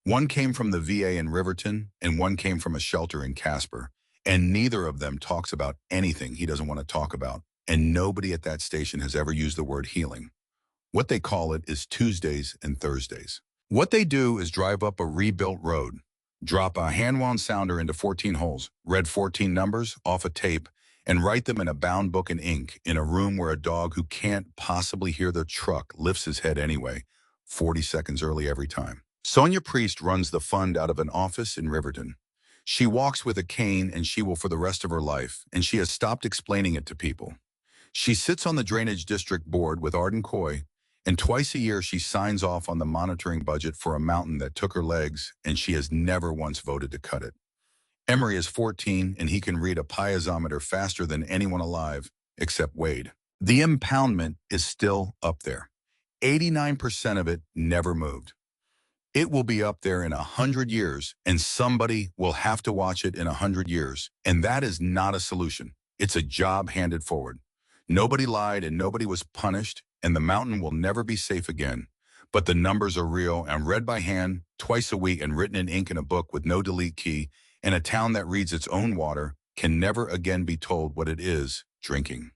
One came from the VA in Riverton, and one came from a shelter in Casper. And neither of them talks about anything he doesn't want to talk about. And nobody at that station has ever used the word healing. What they call it is Tuesdays and Thursdays. What they do is drive up a rebuilt road, drop a hand-wound sounder into 14 holes, read 14 numbers off a tape, and write them in a bound book in ink in a room where a dog who can't possibly hear the truck lifts his head anyway, 40 seconds early every time. Sonia Priest runs the fund out of an office in Riverton. She walks with a cane and she will for the rest of her life, and she has stopped explaining it to people. She sits on the Drainage District Board with Arden Coy, and twice a year she signs off on the monitoring budget for a mountain that took her legs, and she has never once voted to cut it. Emery is 14, and he can read a piezometer faster than anyone alive, except Wade. The impoundment is still up there. 89% of it never moved. It will be up there in 100 years, and somebody will have to watch it in 100 years. And that is not a solution. It's a job handed forward. Nobody lied and nobody was punished, and the mountain will never be safe again. But the numbers are real and read by hand twice a week and written in ink in a book with no delete key, and a town that reads its own water can never again be told what it is drinking.